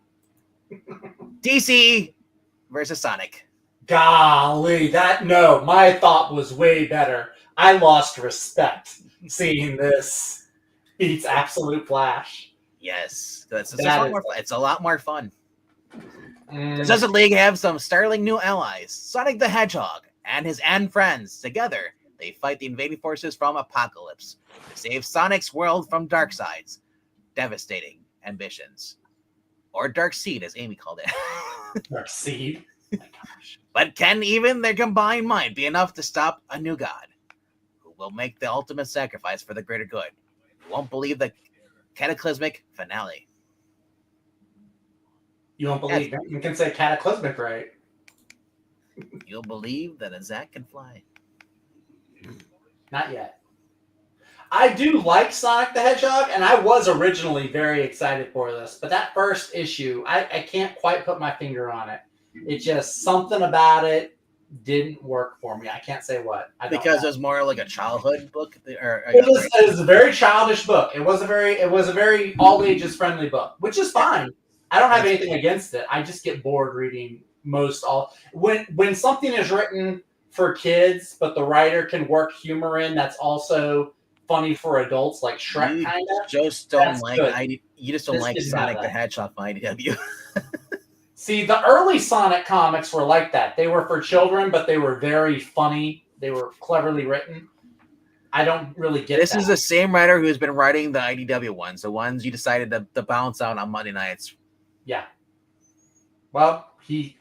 DC versus Sonic. Golly, my thought was way better. I lost respect seeing this beats Absolute Flash. Yes, it's a lot more fun. Mm. Does the league have some sterling new allies? Sonic the Hedgehog and his friends. Together, they fight the invading forces from Apocalypse to save Sonic's world from Darkseid's devastating ambitions. Or Dark Seed, as Amy called it. Dark Seed? Oh my gosh. But can even their combined might be enough to stop a new god who will make the ultimate sacrifice for the greater good? You won't believe the cataclysmic finale. You won't believe you can say cataclysmic, right? You'll believe that a Zach can fly. Not yet. I do like Sonic the Hedgehog, and I was originally very excited for this, but that first issue, I can't quite put my finger on it. It just, something about it didn't work for me. I can't say what. Because it was more like a childhood book? It was a very childish book. It was a very all ages friendly book, which is fine. I don't have anything against it. I just get bored reading when something is written for kids, but the writer can work humor in that's also funny for adults, like Shrek, kind of. You just don't like Sonic the Hedgehog from IDW. See, the early Sonic comics were like that. They were for children, but they were very funny. They were cleverly written. I don't really get This is the same writer who's been writing the IDW ones, the ones you decided to bounce out on Monday nights. Yeah. Well, he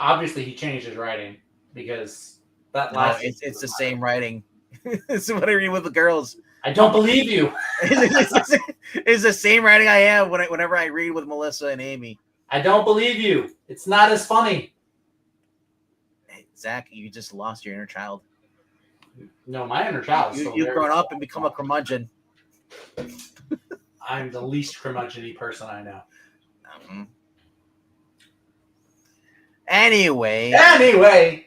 changed his writing because that last. No, it's the same writing. It's what I read with the girls. I don't believe you. It's the same writing I have whenever I read with Melissa and Amy. I don't believe you. It's not as funny. Hey, Zach, you just lost your inner child. No, my inner child is still You've grown up and become a curmudgeon. I'm the least curmudgeon-y person I know. Mm-hmm. Anyway, like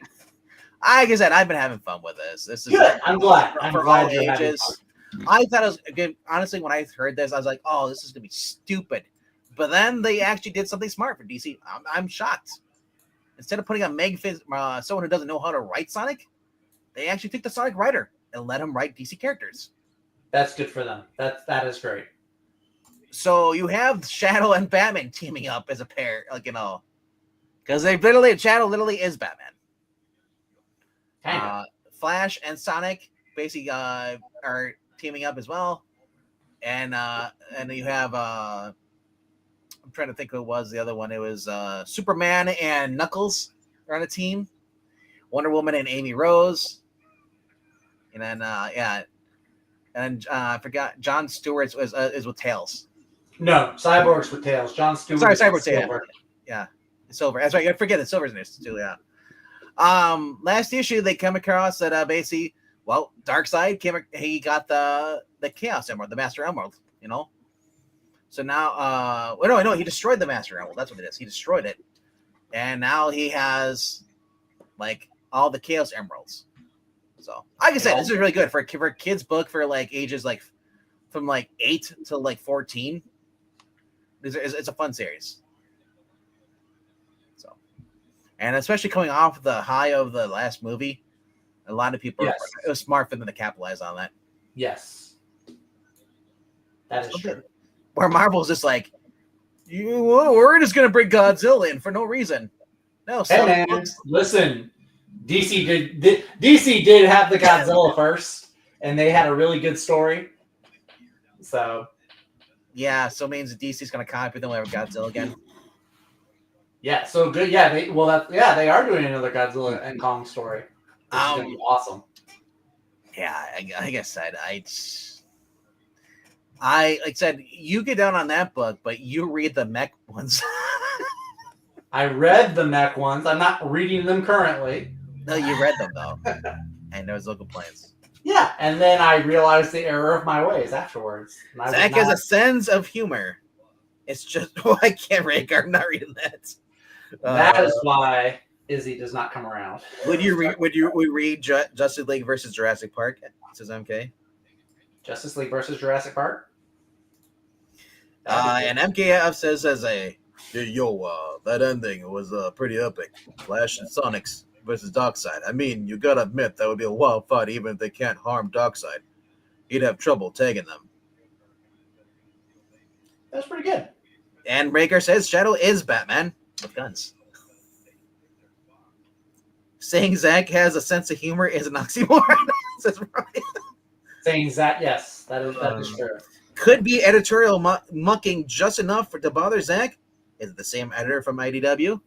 I said, I've been having fun with this. This is good. I'm glad. I'm for glad all you're having ages. fun. I thought it was good. Honestly, when I heard this, I was like, "Oh, this is gonna be stupid." But then they actually did something smart for DC. I'm shocked. Instead of putting a someone who doesn't know how to write Sonic, they actually took the Sonic writer and let him write DC characters. That's good for them. That is great. So you have Shadow and Batman teaming up as a pair, because Shadow literally is Batman. Flash and Sonic basically are teaming up as well, and you have I'm trying to think who it was the other one. It was Superman and Knuckles are on a team. Wonder Woman and Amy Rose, and then I forgot John Stewart is with Tails. No, Cyborg's with Tails. John Stewart. Sorry, Cyborg's Silver. Yeah, Silver. That's right. I forget that Silver's in this too. Yeah. Last issue they come across that basically, Darkseid he got the Chaos Emerald, the Master Emerald, So now, he destroyed the Master Emerald. That's what it is. He destroyed it, and now he has all the Chaos Emeralds. So, like I said, this is really good for a kids book for ages from 8 to 14. It's a fun series. So, and especially coming off the high of the last movie, a lot of people, it was smart for them to capitalize on that. Yes. That is true. Where Marvel's just we're just going to bring Godzilla in for no reason. No, hey man, listen, DC did have the Godzilla first, and they had a really good story. So so it means DC's going to copy them with Godzilla again. Yeah, so good. Yeah, they are doing another Godzilla and Kong story. Which is going to be awesome. Yeah, like I said, I like I said, you get down on that book, but you read the mech ones. I read the mech ones. I'm not reading them currently. No, you read them though, and there was no complaints. Yeah, and then I realized the error of my ways afterwards. And I Zach would has not- a sense of humor. It's just why can't Rhaegar not reading that? That is why Izzy does not come around. Would you read Justice League versus Jurassic Park? Says MK. Justice League versus Jurassic Park? And MKF says that ending was pretty epic. Flash and Sonics versus Darkseid. I mean, you gotta admit that would be a wild fight even if they can't harm Darkseid. He'd have trouble tagging them. That's pretty good. And Rhaegar says Shadow is Batman with guns. Saying Zach has a sense of humor is an oxymoron. Says Brian. Saying that, yes, that is true. Could be editorial mucking just enough to bother Zach. Is it the same editor from IDW?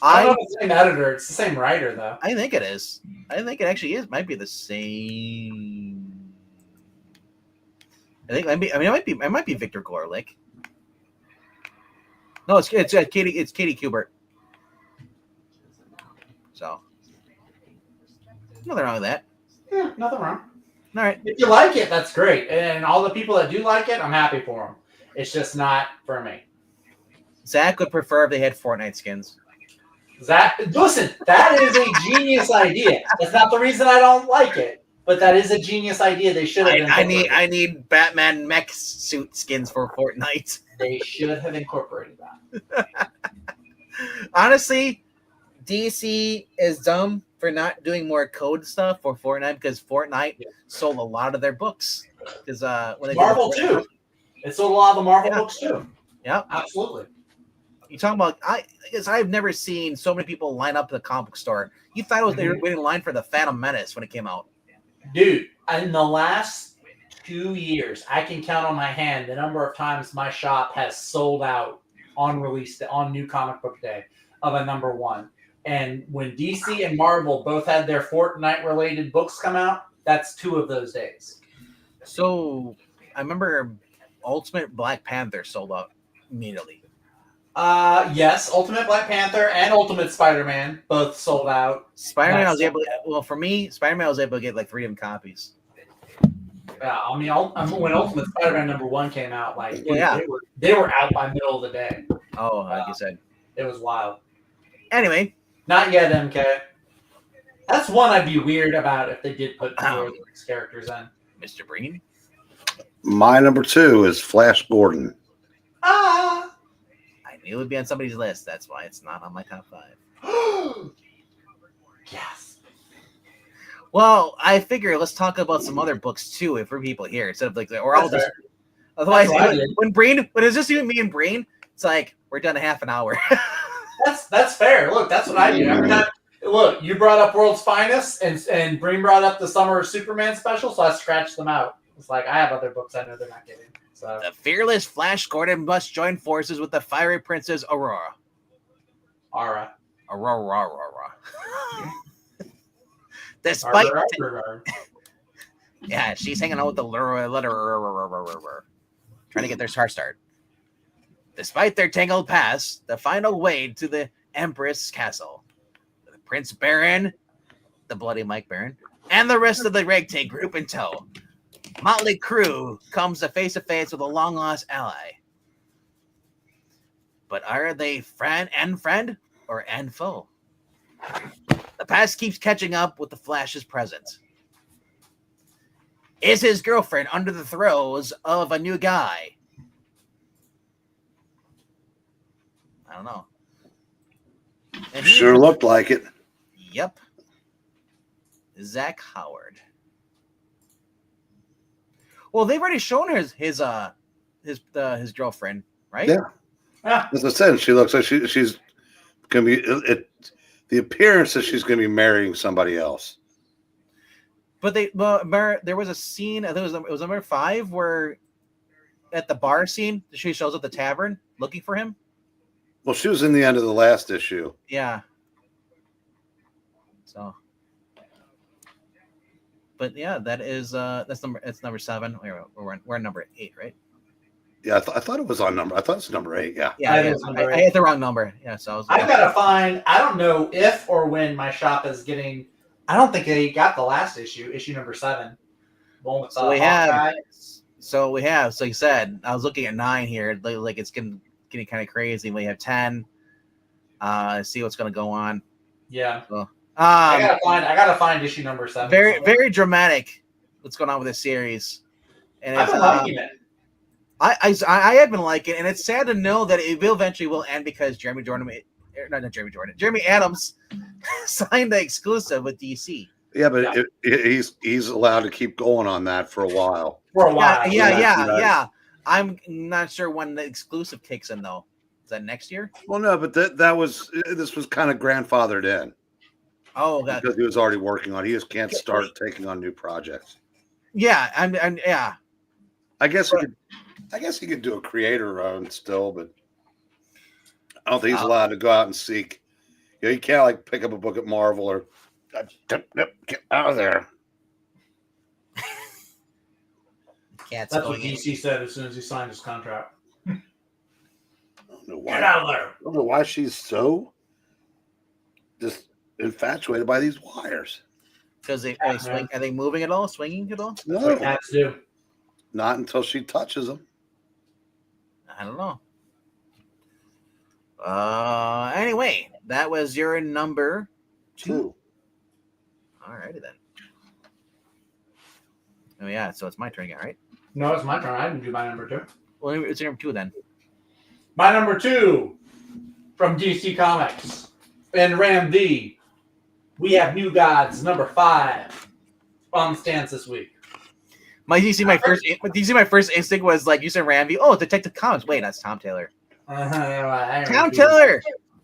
I don't know if it's the same editor. It's the same writer, though. I think it is. I think it actually is. Might be the same. I think. It might be Victor Gorlick. No, it's Katie. It's Katie Kubert. So nothing wrong with that. Yeah, nothing wrong. All right. If you like it, that's great. And all the people that do like it, I'm happy for them. It's just not for me. Zach would prefer if they had Fortnite skins. Listen, that is a genius idea. That's not the reason I don't like it, but that is a genius idea. They should have. I need Batman mech suit skins for Fortnite. They should have incorporated that. Honestly, DC is dumb for not doing more code stuff for Fortnite because Fortnite sold a lot of their books. Because Marvel too, it sold a lot of the Marvel books too. Yeah, absolutely. You talking about? I've never seen so many people line up at the comic book store. You thought it was they were waiting in line for the Phantom Menace when it came out, dude. In the last 2 years, I can count on my hand the number of times my shop has sold out on release on New Comic Book Day of a number one. And when DC and Marvel both had their Fortnite-related books come out, that's 2 of those days. So I remember Ultimate Black Panther sold out immediately. Yes, Ultimate Black Panther and Ultimate Spider-Man both sold out. Spider-Man, I was able to get like 3 of them copies. Yeah, I mean, when Ultimate Spider-Man #1 came out, like they were out by middle of the day. Oh, like you said, it was wild. Anyway, not yet, MK. That's one I'd be weird about if they did put 4 of these characters in. Mr. Breen. My number 2 is Flash Gordon. I knew it would be on somebody's list. That's why it's not on my top 5. Yes. Well, I figure let's talk about some other books too, if we're people here instead of like, or I'll just. Otherwise, when it's just you, me, and Breen, it's like we're done a half an hour. That's fair. Look, that's what I do every time. Look, you brought up World's Finest, and Breen brought up the Summer of Superman special, so I scratched them out. It's like I have other books I know they're not getting. So the fearless Flash Gordon must join forces with the fiery princess Aurora. Aurora. Despite yeah, she's hanging out with the letter trying to get their heart start. Despite their tangled past, the final way to the Empress Castle, the Prince Baron, the Bloody Mike Baron, and the rest of the ragtag group in tow. Motley Crue comes to face with a long-lost ally. But are they friend or foe? The past keeps catching up with the Flash's present. Is his girlfriend under the throes of a new guy? I don't know. And sure looked like it. Yep. Zach Howard. Well, they've already shown her his girlfriend, right? Yeah. As I said, she looks like she's gonna be the appearance that she's gonna be marrying somebody else. But there was a scene, I think it was number 5, where at the bar scene, she shows up at the tavern looking for him. Well, she was in the end of the last issue. Yeah. So. But yeah, that's number 7. We're on number 8, right? Yeah, I thought it was on number. I thought it's number 8. Yeah. Yeah, That yeah. is number I 8. hit the wrong number. Yeah, so I was. I've got to find. I don't know if or when my shop is getting. I don't think they got the last issue number 7. The one with So we Hawkeye. have. So you said I was looking at 9 here. Like it's getting kind of crazy. We have 10. See what's going to go on. Yeah. So, I gotta find issue number 7. very dramatic. What's going on with this series? And I've it's, been liking it. I have been liking it, and it's sad to know that it will eventually end because Jeremy Adams signed the exclusive with DC. Yeah, but he's allowed to keep going on that for a while. Yeah. I'm not sure when the exclusive kicks in though. Is that next year? Well, no, but this was kind of grandfathered in. Oh, God. Because he was already working on it. He just can't start taking on new projects. Yeah, yeah. I guess he could do a creator run still, but I don't think he's allowed to go out and seek. You can't like pick up a book at Marvel or get out of there. That's what DC said as soon as he signed his contract. I don't know why. Get out of there. I don't know why she's so just infatuated by these wires. Because are they moving at all? Swinging at all? No, Cats do. not until she touches them. I don't know. Anyway, that was your number 2. Alrighty then. Oh yeah, so it's my turn again, right? No, it's my turn. I didn't do my number 2. Well, it's your number 2 then. My number 2 from DC Comics and Ram V. We have New Gods number 5 on the stands this week. My first instinct was like you said Ramby. Oh, Detective Comics. Wait, that's Tom Taylor. Tom Taylor.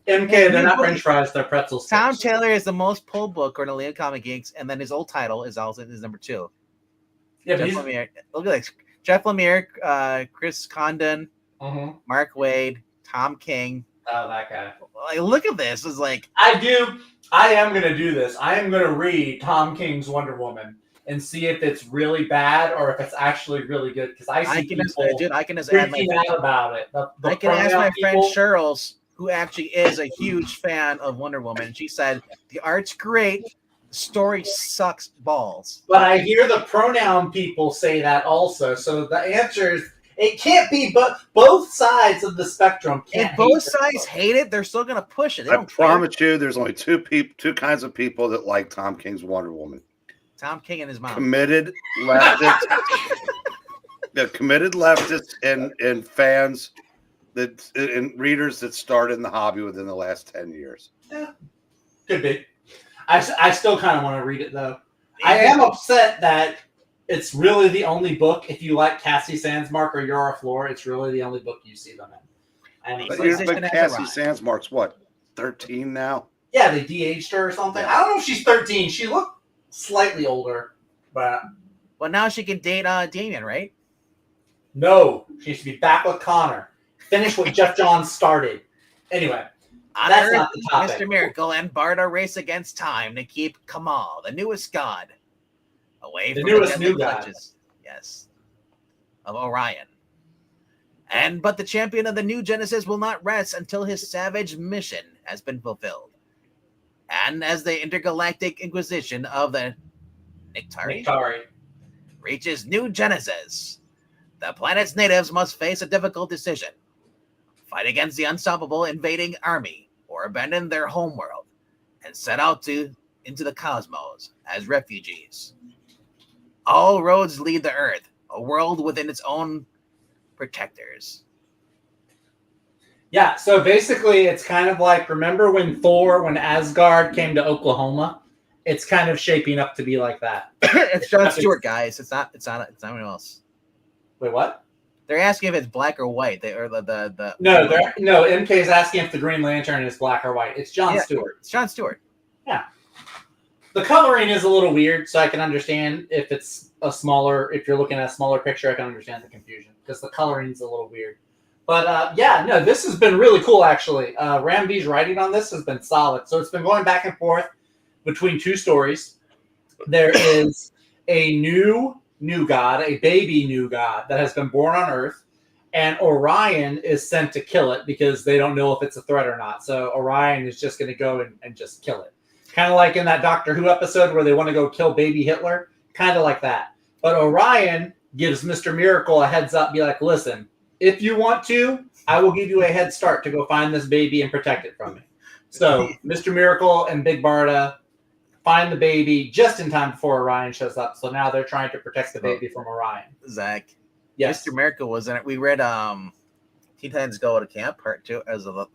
MK, they're not French fries, they're pretzel sticks. Tom Taylor is the most pulled book according to Leon Comic Geeks, and then his old title is also number 2. Yeah, Jeff Lemire. Look at this. Jeff Lemire, Chris Condon, Mark Waid, Tom King. Oh, that guy. Like, look at this. It's like I am going to do this. I am going to read Tom King's Wonder Woman and see if it's really bad or if it's actually really good. Because I can just add my out about it. I can ask my friend Cheryl's, who actually is a huge fan of Wonder Woman. She said the art's great, the story sucks balls. But I hear the pronoun people say that also. So the answer is it can't be. But both sides of the spectrum can't. If both sides hate it, they're still going to push it. I promise you, there's only two kinds of people that like Tom King's Wonder Woman. Tom King and his mom. Committed leftists. The committed leftists and fans and readers that started in the hobby within the last 10 years. Yeah, could be. I still kind of want to read it though. I am upset that it's really the only book. If you like Cassie Sandsmark or Yara Flor, it's really the only book you see them in. But Cassie Sandsmark's what, 13 now? Yeah, they de-aged her or something. I don't know if she's 13. She looked slightly older, but well, now she can date Damien, right? No, she needs to be back with Connor. Finish what Jeff Johns started. Anyway, that's not the topic. Mr. Miracle and Barda race against time to keep Kamal, the newest god, away from the new clutches. Yes, of Orion. But the champion of the new Genesis will not rest until his savage mission has been fulfilled. And as the intergalactic inquisition of the Niktari reaches New Genesis, the planet's natives must face a difficult decision. Fight against the unstoppable invading army or abandon their homeworld and set out into the cosmos as refugees. All roads lead to Earth, a world within its own protectors. Yeah, so basically it's kind of like, remember when Asgard came to Oklahoma? It's kind of shaping up to be like that. It's Jon Stewart, guys. It's not anyone else. Wait, what? They're asking if it's black or white. No, MK's asking if the Green Lantern is black or white. It's Jon Stewart. It's Jon Stewart. Yeah. The coloring is a little weird, so I can understand if you're looking at a smaller picture, I can understand the confusion because the coloring is a little weird. But this has been really cool actually. Ram V's writing on this has been solid. So it's been going back and forth between two stories. There is a new god, a baby new god that has been born on Earth, and Orion is sent to kill it because they don't know if it's a threat or not. So Orion is just going to go and just kill it. Kind of like in that Doctor Who episode where they want to go kill baby Hitler. Kind of like that. But Orion gives Mr. Miracle a heads up, be like, listen, if you want to, I will give you a head start to go find this baby and protect it from me. So Mr. Miracle and Big Barda find the baby just in time before Orion shows up. So now they're trying to protect the baby from Orion. Zach. Yes. Mr. Miracle was in it. We read Teen Titans Go to Camp Part 2 as the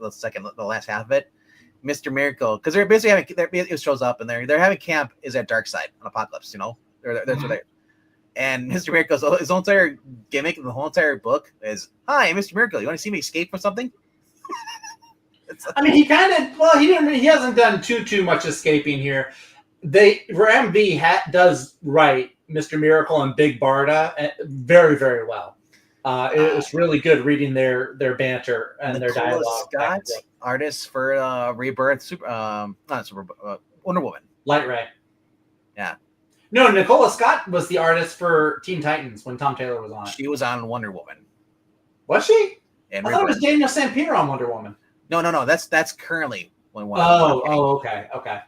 last half of it. Mr. Miracle, because they're basically having it shows up and they're having camp is at Darkseid on Apocalypse, you know? That's what they're. And Mr. Miracle's his whole entire gimmick, the whole entire book is, "Hi, Mr. Miracle, you want to see me escape from something?" I mean, he hasn't done too much escaping here. Does write Mr. Miracle and Big Barda very, very well. It's really good reading their banter and their dialogue. Scott, artist for Rebirth, Wonder Woman. Light Ray. Yeah. No, Nicola Scott was the artist for Teen Titans when Tom Taylor was on it. She was on Wonder Woman. Was she? And I thought it was Daniel Sampier on Wonder Woman. No. That's currently when Wonder Woman. Okay. Yeah.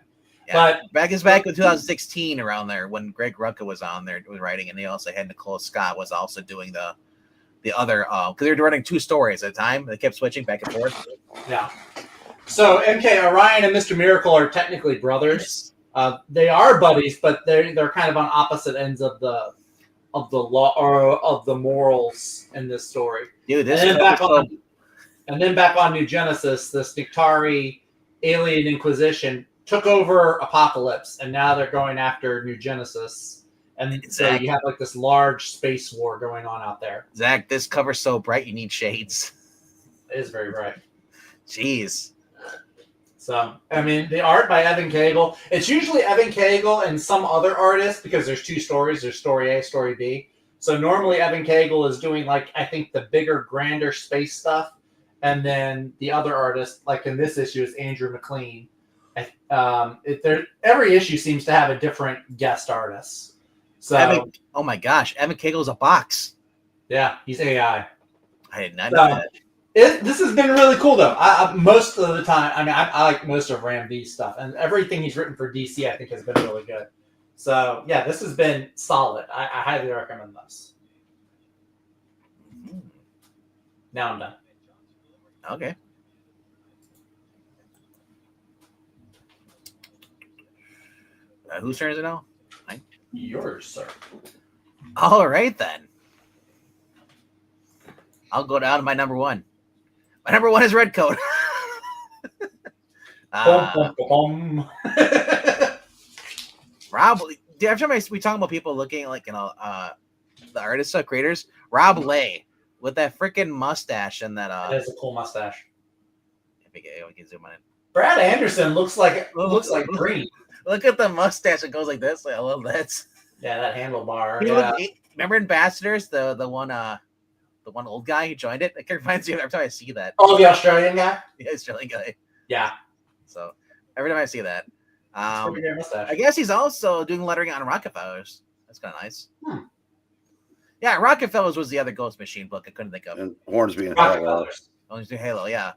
But back in 2016 around there when Greg Rucka was on there was writing, and they also had Nicola Scott was also doing the other because they were running two stories at a time. They kept switching back and forth. Yeah. So MK Orion and Mr. Miracle are technically brothers. They are buddies, but they're kind of on opposite ends of the law or of the morals in this story. Dude, this and then back on New Genesis, the Snictari alien Inquisition took over Apocalypse, and now they're going after New Genesis. And so you have like this large space war going on out there. Zach, this cover's so bright you need shades. It is very bright. Jeez. So, I mean, the art by Evan Cagle, it's usually Evan Cagle and some other artist because there's two stories. There's story A, story B. So normally Evan Cagle is doing like, I think the bigger, grander space stuff. And then the other artist, like in this issue, is Andrew McLean. Every issue seems to have a different guest artist. So, oh my gosh, Evan Cagle's a box. Yeah, he's AI. I did not know that. This has been really cool, though. Most of the time, I like most of Ram V's stuff, and everything he's written for DC, I think, has been really good. So, yeah, this has been solid. I highly recommend this. Now I'm done. Okay. Whose turn is it now? Mine? Yours, sir. All right, then. I'll go down to my number one. My number one is Redcoat. Rob, every time we talk about people looking like, the artists, creators, Rob Lay with that freaking mustache and that. It is a cool mustache. We can zoom on it. Brad Anderson looks like green. Look at the mustache. It goes like this. I love that. Yeah, that handlebar. Remember Ambassadors? The one old guy who joined it. I can't find you every time I see that. Oh, the Australian guy. Yeah, Australian guy. Yeah. So every time I see that, pretty great mustache. I guess he's also doing lettering on Rockefellers. That's kind of nice. Yeah, Rockefellers was the other Ghost Machine book I couldn't think of. And Hornsby and Halo. Hornsby Halo, yeah.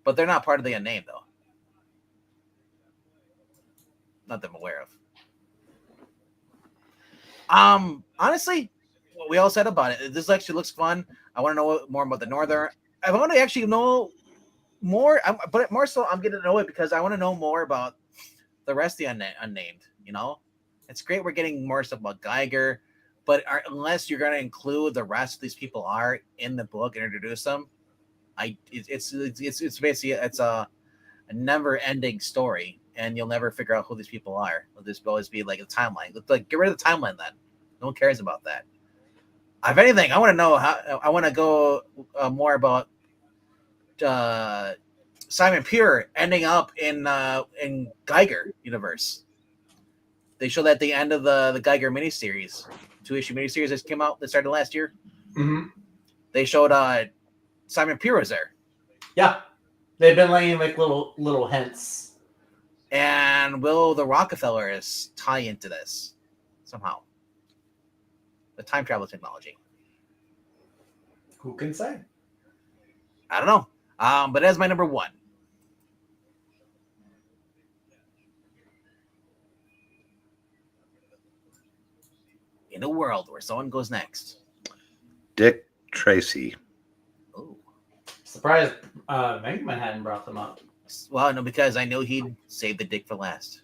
But they're not part of the Unnamed, though. Not that I'm aware of. Honestly, what we all said about it, this actually looks fun. I want to know more about the Northern. I want to actually know more, but more so, I'm going to know it because I want to know more about the rest of the Unnamed. You know, it's great we're getting more stuff about Geiger, but unless you're going to include the rest of these people are in the book and introduce them, it's basically a never-ending story, and you'll never figure out who these people are. It'll just always be like a timeline. Like, get rid of the timeline then. No one cares about that. If anything, I want to know how. I want to go more about Simon Pure ending up in Geiger universe. They showed that at the end of the Geiger miniseries, 2-issue miniseries that came out that started last year. Mm-hmm. They showed Simon Pure was there. Yeah, they've been laying like little hints. And will the Rockefellers tie into this? somehow. The time travel technology. Who can say? I don't know. But that's my number one. In a world where someone goes next. Dick Tracy. Ooh. Surprised Mega Man hadn't brought them up. Well, no, because I know he'd save the dick for last.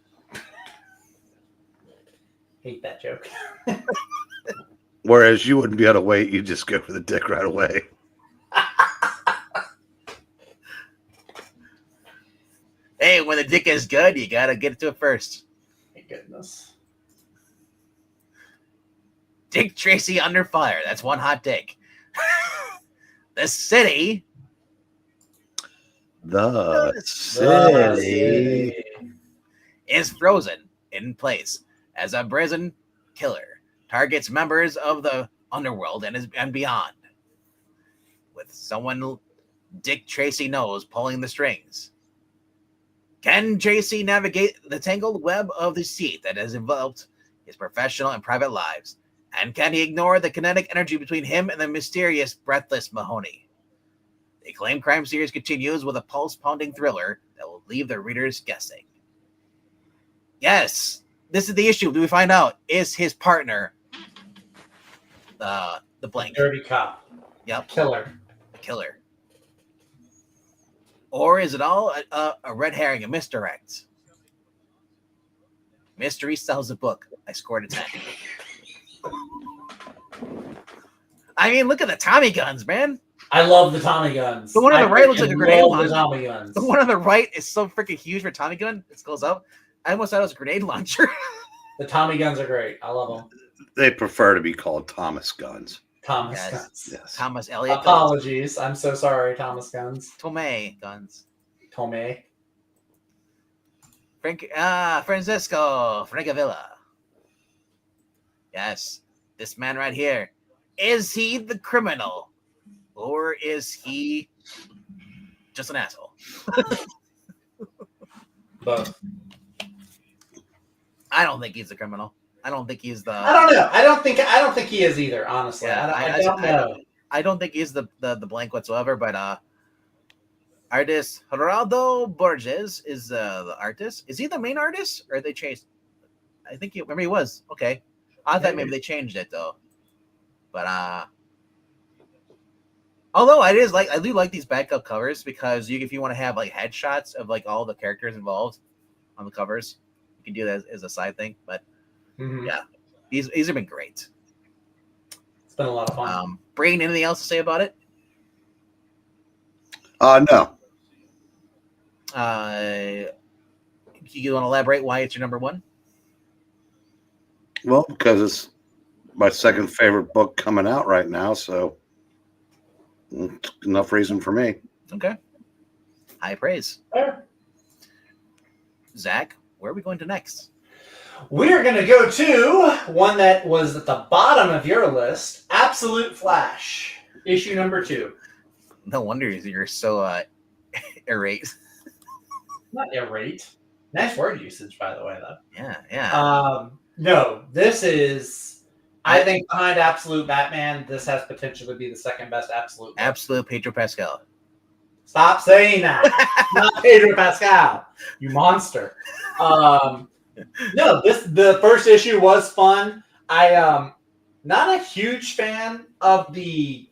Hate that joke. Whereas you wouldn't be able to wait, you just go for the dick right away. Hey, when the dick is good, you gotta get to it first. Thank goodness. Dick Tracy under fire. That's one hot dick. The city. The city is frozen in place as a brazen killer targets members of the underworld and beyond. With someone Dick Tracy knows pulling the strings. Can Tracy navigate the tangled web of deceit that has enveloped his professional and private lives? And can he ignore the kinetic energy between him and the mysterious, breathless Mahoney? The acclaimed crime series continues with a pulse-pounding thriller that will leave the readers guessing. Yes, this is the issue. Do we find out? Is his partner the blank? Dirty cop. Yep. Killer. The killer. Or is it all a red herring, a misdirect? Mystery sells a book. I scored a 10. I mean, look at the Tommy guns, man. I love the Tommy guns. The one on the right looks like a grenade love launcher. the Tommy guns. The one on the right is so freaking huge for Tommy gun. It goes up. I almost thought it was a grenade launcher. The Tommy guns are great. I love them. They prefer to be called Thomas guns. Thomas Yes. guns. Yes. Thomas Elliott guns. Apologies. I'm so sorry, Thomas guns. Tomei guns. Tomei. Francisco Francavilla. Yes, this man right here. Is he the criminal? Or is he just an asshole? Both. I don't think he's the criminal. I don't think he's the. I don't know. I don't think he is either. Honestly, Yeah, I don't know. I don't think he's the blank whatsoever. But artist Geraldo Borges is the artist. Is he the main artist, or they changed? I think remember he was. Okay, I thought maybe they changed it though. But although I do like these backup covers because if you want to have like headshots of like all the characters involved on the covers, you can do that as a side thing. But yeah, these have been great. It's been a lot of fun. Brain, anything else to say about it? No. You want to elaborate why it's your number one? Well, because it's my second favorite book coming out right now, so enough reason for me. Okay. High praise. Fair. Zach, where are we going to next? We're going to go to one that was at the bottom of your list, Absolute Flash, issue number 2. No wonder you're so irate. Not irate. Nice word usage, by the way, though. Yeah. No, this is, I think, behind Absolute Batman, this has potential to be the second best Absolute. Absolute Pedro Pascal. Stop saying that. Not Pedro Pascal, you monster. No, the first issue was fun. I not a huge fan of the.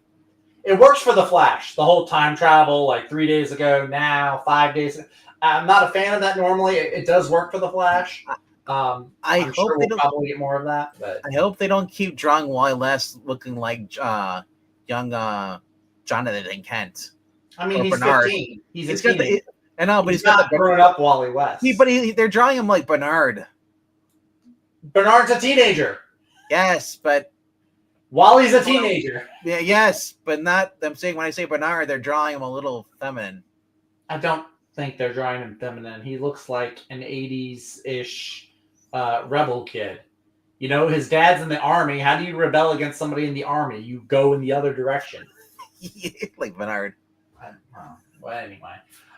It works for the Flash. The whole time travel, like 3 days ago, now 5 days. I'm not a fan of that normally. It does work for the Flash. I'm sure we'll probably get more of that. But I hope they don't keep drawing Wally West looking like young Jonathan Kent. I mean, he's Bernard. 15. He's a teenager. I know, but he's not grown up Wally West. They're drawing him like Bernard. Bernard's a teenager. Yes, but Wally's a teenager. Yeah, yes, but not. I'm saying when I say Bernard, they're drawing him a little feminine. I don't think they're drawing him feminine. He looks like an 80s-ish rebel kid. You know, his dad's in the army. How do you rebel against somebody in the army? You go in the other direction. Like Bernard. Well, anyway.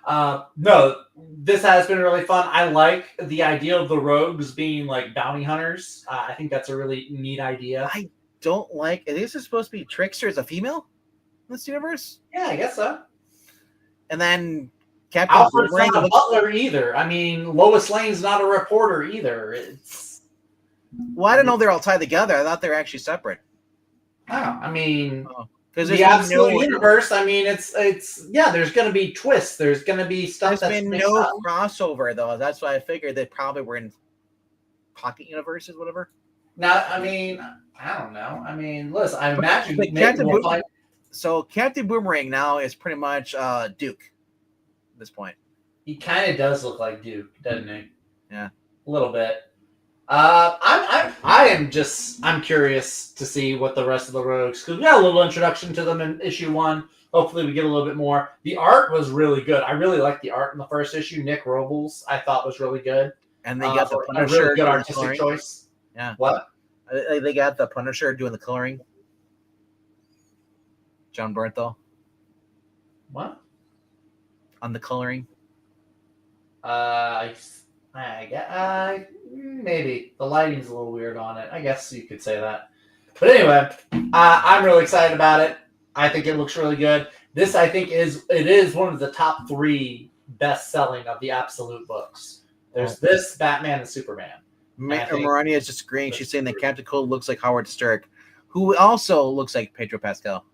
No, this has been really fun. I like the idea of the rogues being like bounty hunters. I think that's a really neat idea. I don't like. Is this supposed to be Trickster as a female in this universe? Yeah, I guess so. And then Captain Alfred's Boomerang not a looks- butler either. I mean, Lois Lane's not a reporter either. It's Well, I don't know. They're all tied together. I thought they were actually separate. I mean, Because the absolute universe. I mean, it's yeah. There's going to be twists. There's going to be stuff There's that's been mixed no up. crossover though. That's why I figured they probably were in pocket universes, whatever. Now, I mean, I don't know. I mean, listen, I imagine But maybe Captain we'll Boom- find. So Captain Boomerang now is pretty much Duke at this point. He kind of does look like Duke, doesn't he? Yeah, a little bit. I'm curious to see what the rest of the rogues, because we got a little introduction to them in issue 1. Hopefully we get a little bit more. The art was really good. I really liked the art in the first issue. Nick Robles I thought was really good. and they got the a Punisher really good doing the artistic coloring. choice. Yeah. What? They got the Punisher doing the coloring. John Bernthal What? on the coloring. I guess, maybe the lighting's a little weird on it. I guess you could say that. But anyway, I'm really excited about it. I think it looks really good. This, I think, is one of the top 3 best-selling of the Absolute books. There's this, Batman, and Superman. Marania is just agreeing. She's saying that Captain Cold looks like Howard Stark, who also looks like Pedro Pascal.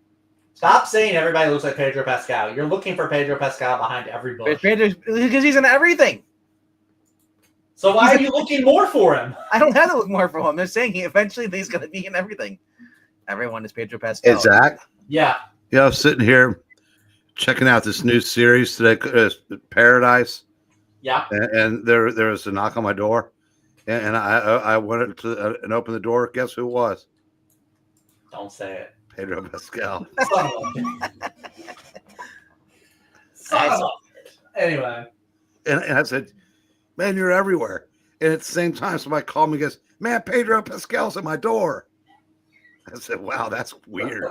Stop saying everybody looks like Pedro Pascal. You're looking for Pedro Pascal behind every book. Because he's in everything. So why are you looking more for him? I don't have to look more for him. They're saying he's going to be in everything. Everyone is Pedro Pascal. Hey, Zach. Yeah. Yeah, I was sitting here checking out this new series today, Paradise. Yeah. And there was a knock on my door, and I went to and opened the door. Guess who it was? Don't say it. Pedro Pascal. Son of a- Son of a- Anyway. And I said, "Man, you're everywhere." And at the same time, somebody called me and goes, "Man, Pedro Pascal's at my door." I said, "Wow, that's weird."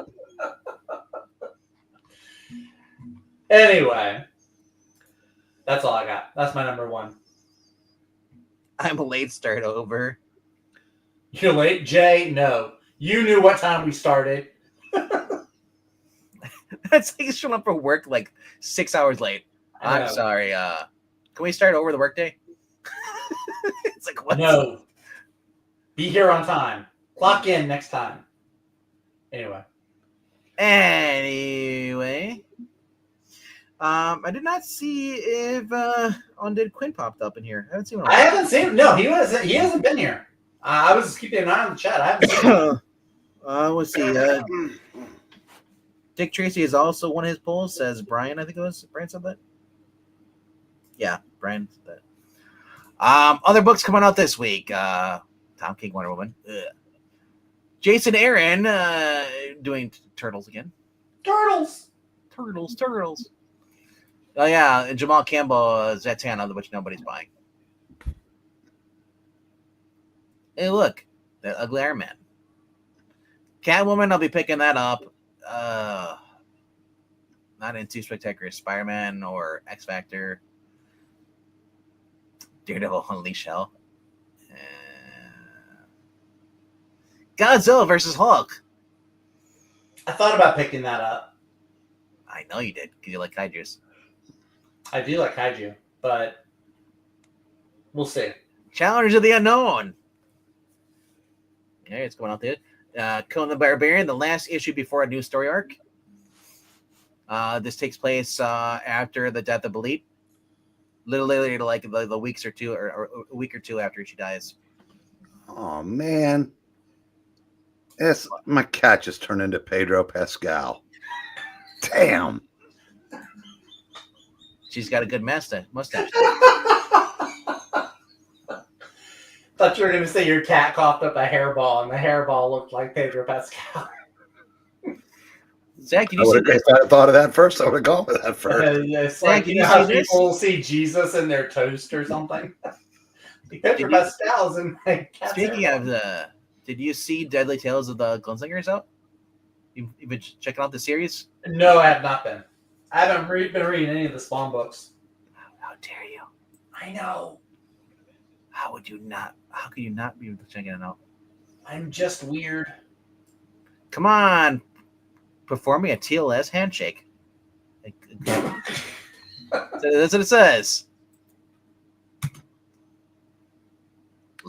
Anyway. That's all I got. That's my number 1. I'm a late start over. You're late, Jay? No. You knew what time we started. That's like showing up for work like 6 hours late. I'm sorry. Can we start over the workday? It's like what? No. Be here on time. Clock in next time. Anyway. I did not see if Undead Quinn popped up in here. I haven't seen him. I haven't seen him. No, he hasn't been here. I was keeping an eye on the chat. I haven't seen him. Let's see. Dick Tracy is also one of his polls, says Brian. I think it was Brian said that. Yeah, Brian said that. Other books coming out this week. Tom King, Wonder Woman. Ugh. Jason Aaron doing Turtles again. Turtles. Oh yeah, and Jamal Campbell, Zatanna, which nobody's buying. Hey, look, the Ugly Iron Man. Catwoman, I'll be picking that up. Not into Spectacular Spider-Man or X Factor. Daredevil Unleash Hell. Godzilla versus Hulk. I thought about picking that up. I know you did because you like kaijus. I do like kaiju, but we'll see. Challenge of the Unknown. Yeah, it's going out there. Conan the Barbarian, the last issue before a new story arc. This takes place after the death of Belit. Literally, like the weeks or two, or a week or two after she dies. Oh man, my cat just turned into Pedro Pascal. Damn. She's got a good mustache. Thought you were going to say your cat coughed up a hairball, and the hairball looked like Pedro Pascal. Zach, did you see this? If I had thought of that first, I would have gone with that first. It's Zach, like did you you know how see this? people see Jesus in their toast or something. Pedro Pascal's in my cat's Speaking hairball. of did you see Deadly Tales of the Gunslingers out? You've been checking out the series? No, I have not been. I haven't been reading any of the Spawn books. dare you? I know. How would you not? How could you not be checking it out? I'm just weird. Come on, perform me a TLS handshake. That's what it says.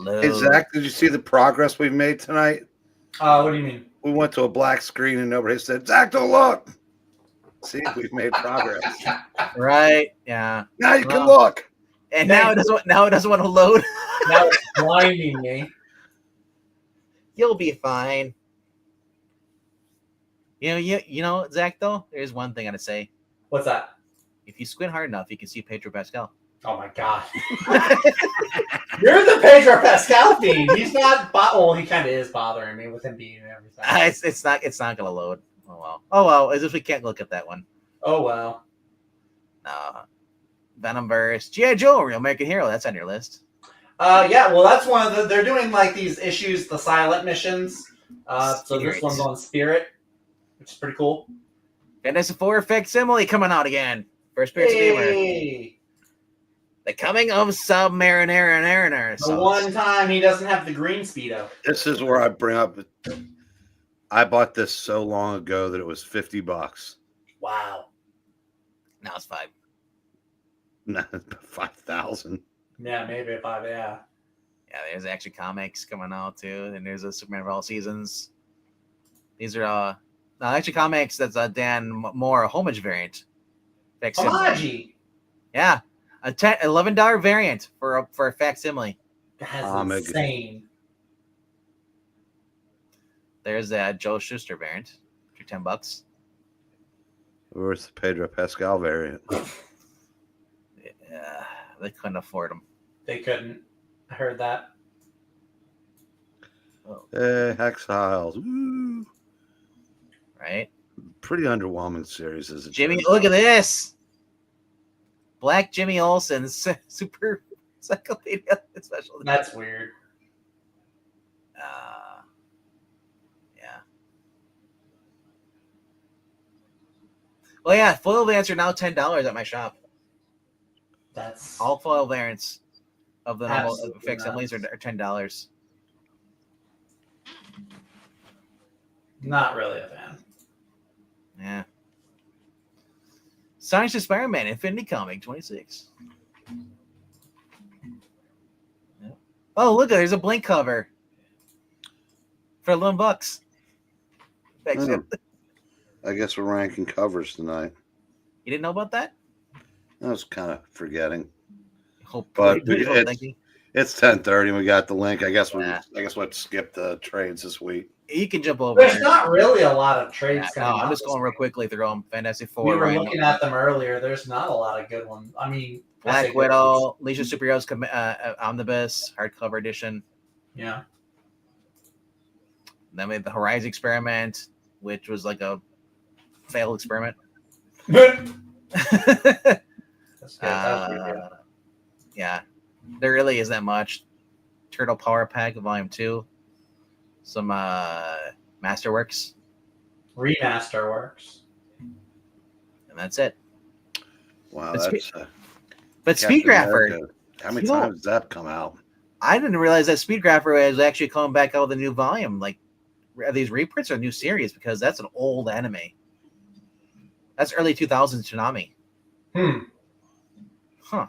Hey, Zach, did you see the progress we've made tonight? What do you mean? We went to a black screen and nobody said, Zach, don't look. See, we've made progress. Right? Yeah. Now you can look. And now it doesn't. Now it doesn't want to load. Now it's blinding me. You'll be fine. You know, Zach. Though there's one thing I gotta say. What's that? If you squint hard enough, you can see Pedro Pascal. Oh my god. You're the Pedro Pascal fiend. He's not. Well, he kind of is bothering me with him being and everything. It's not gonna load. Oh well. Oh well. As if we can't look at that one. Oh well. Venomverse, G.I. Joe, Real American Hero. That's on your list. Yeah. Well, that's one of the. They're doing like these issues, the silent missions. So this one's on Spirit, which is pretty cool. Fantastic Four Facsimile coming out again. First Spirits Gamer. The Coming of Submariner. The one time he doesn't have the green Speedo. This is where I bring up. I bought this so long ago that it was $50. Wow. Now it's $5. Not 5,000. Yeah, maybe 5. Yeah. Yeah, there's Action Comics coming out too, and there's a Superman of all seasons. These are Action Comics. That's a Dan Moore homage variant. Homage. Yeah, a $11 variant for a facsimile. That's insane. There's that Joe Shuster variant for $10. Where's the Pedro Pascal variant? Yeah, they couldn't afford them. They couldn't. I heard that. Oh. Hey, Exiles. Woo. Right? Pretty underwhelming series, as it Jimmy, turns look out. at this. Black Jimmy Olsen, super Cyclopedia special. That's weird. Yeah. Well, yeah, foil variants are now $10 at my shop. That's all foil variants of the normal facsimiles are $10. Not really a fan. Yeah. Science of Spider-Man Infinity Comic 26. Yeah. Oh, look, there's a Blink cover for $11. Thanks. I guess we're ranking covers tonight. You didn't know about that? I was kind of forgetting. But it's 10:30 and we got the link. I guess we'll skip the trades this week. You can jump over. There's not really a lot of trades coming I'm just going real quickly through them. Fantastic Four. We were looking at them earlier. There's not a lot of good ones. I mean, Black Widow, Legion of Superheroes Omnibus, hardcover edition. Yeah. Then we had the Horizon Experiment, which was like a failed experiment. That's good. Yeah, there really isn't that much. Turtle Power Pack Volume 2, some Masterworks, Remasterworks, and that's it. Wow, but Speedgrapher. How many times does that come out? I didn't realize that Speedgrapher is actually coming back out with a new volume. Like, are these reprints or a new series? Because that's an old anime. That's early 2000s Tsunami. Huh.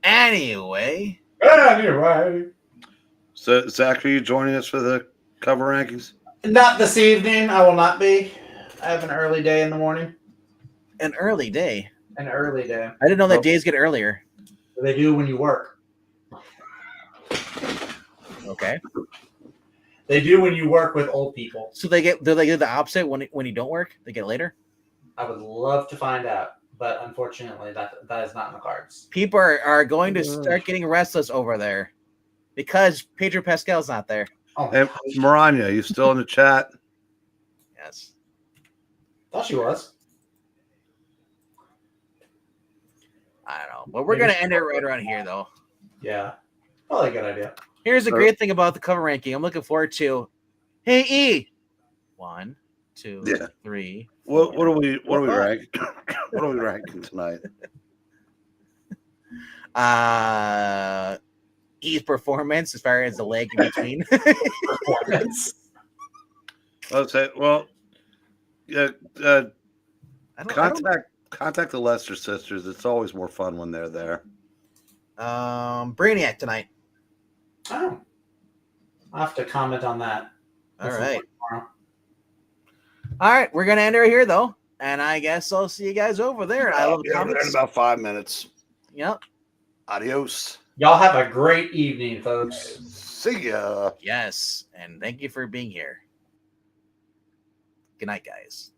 Anyway. So, Zach, are you joining us for the cover rankings? Not this evening. I will not be. I have an early day in the morning. An early day? An early day. I didn't know that days get earlier. They do when you work. Okay. They do when you work with old people. So do they get the opposite when you don't work? They get later? I would love to find out, but unfortunately that is not in the cards. People are going to start getting restless over there because Pedro Pascal's not there. Oh, hey, Maranya, you still in the chat? Yes. Thought she was. I don't know. But we're going to end it right around here, though. Yeah. Probably a good idea. Here's the great thing about the cover ranking. I'm looking forward to. Hey, E. 1, 2, 3. What are we ranking? What are we ranking tonight? E's performance as far as the leg in between. Performance. Let's say, well, yeah, I don't. contact the Lester sisters. It's always more fun when they're there. Brainiac tonight. Oh, I'll have to comment on that. All That's right. tomorrow. All right, we're gonna end it here though, and I guess I'll see you guys over there. I love Be over there in comments. about 5 minutes. Yep. Adios. Y'all have a great evening, folks. See ya. Yes, and thank you for being here. Good night, guys.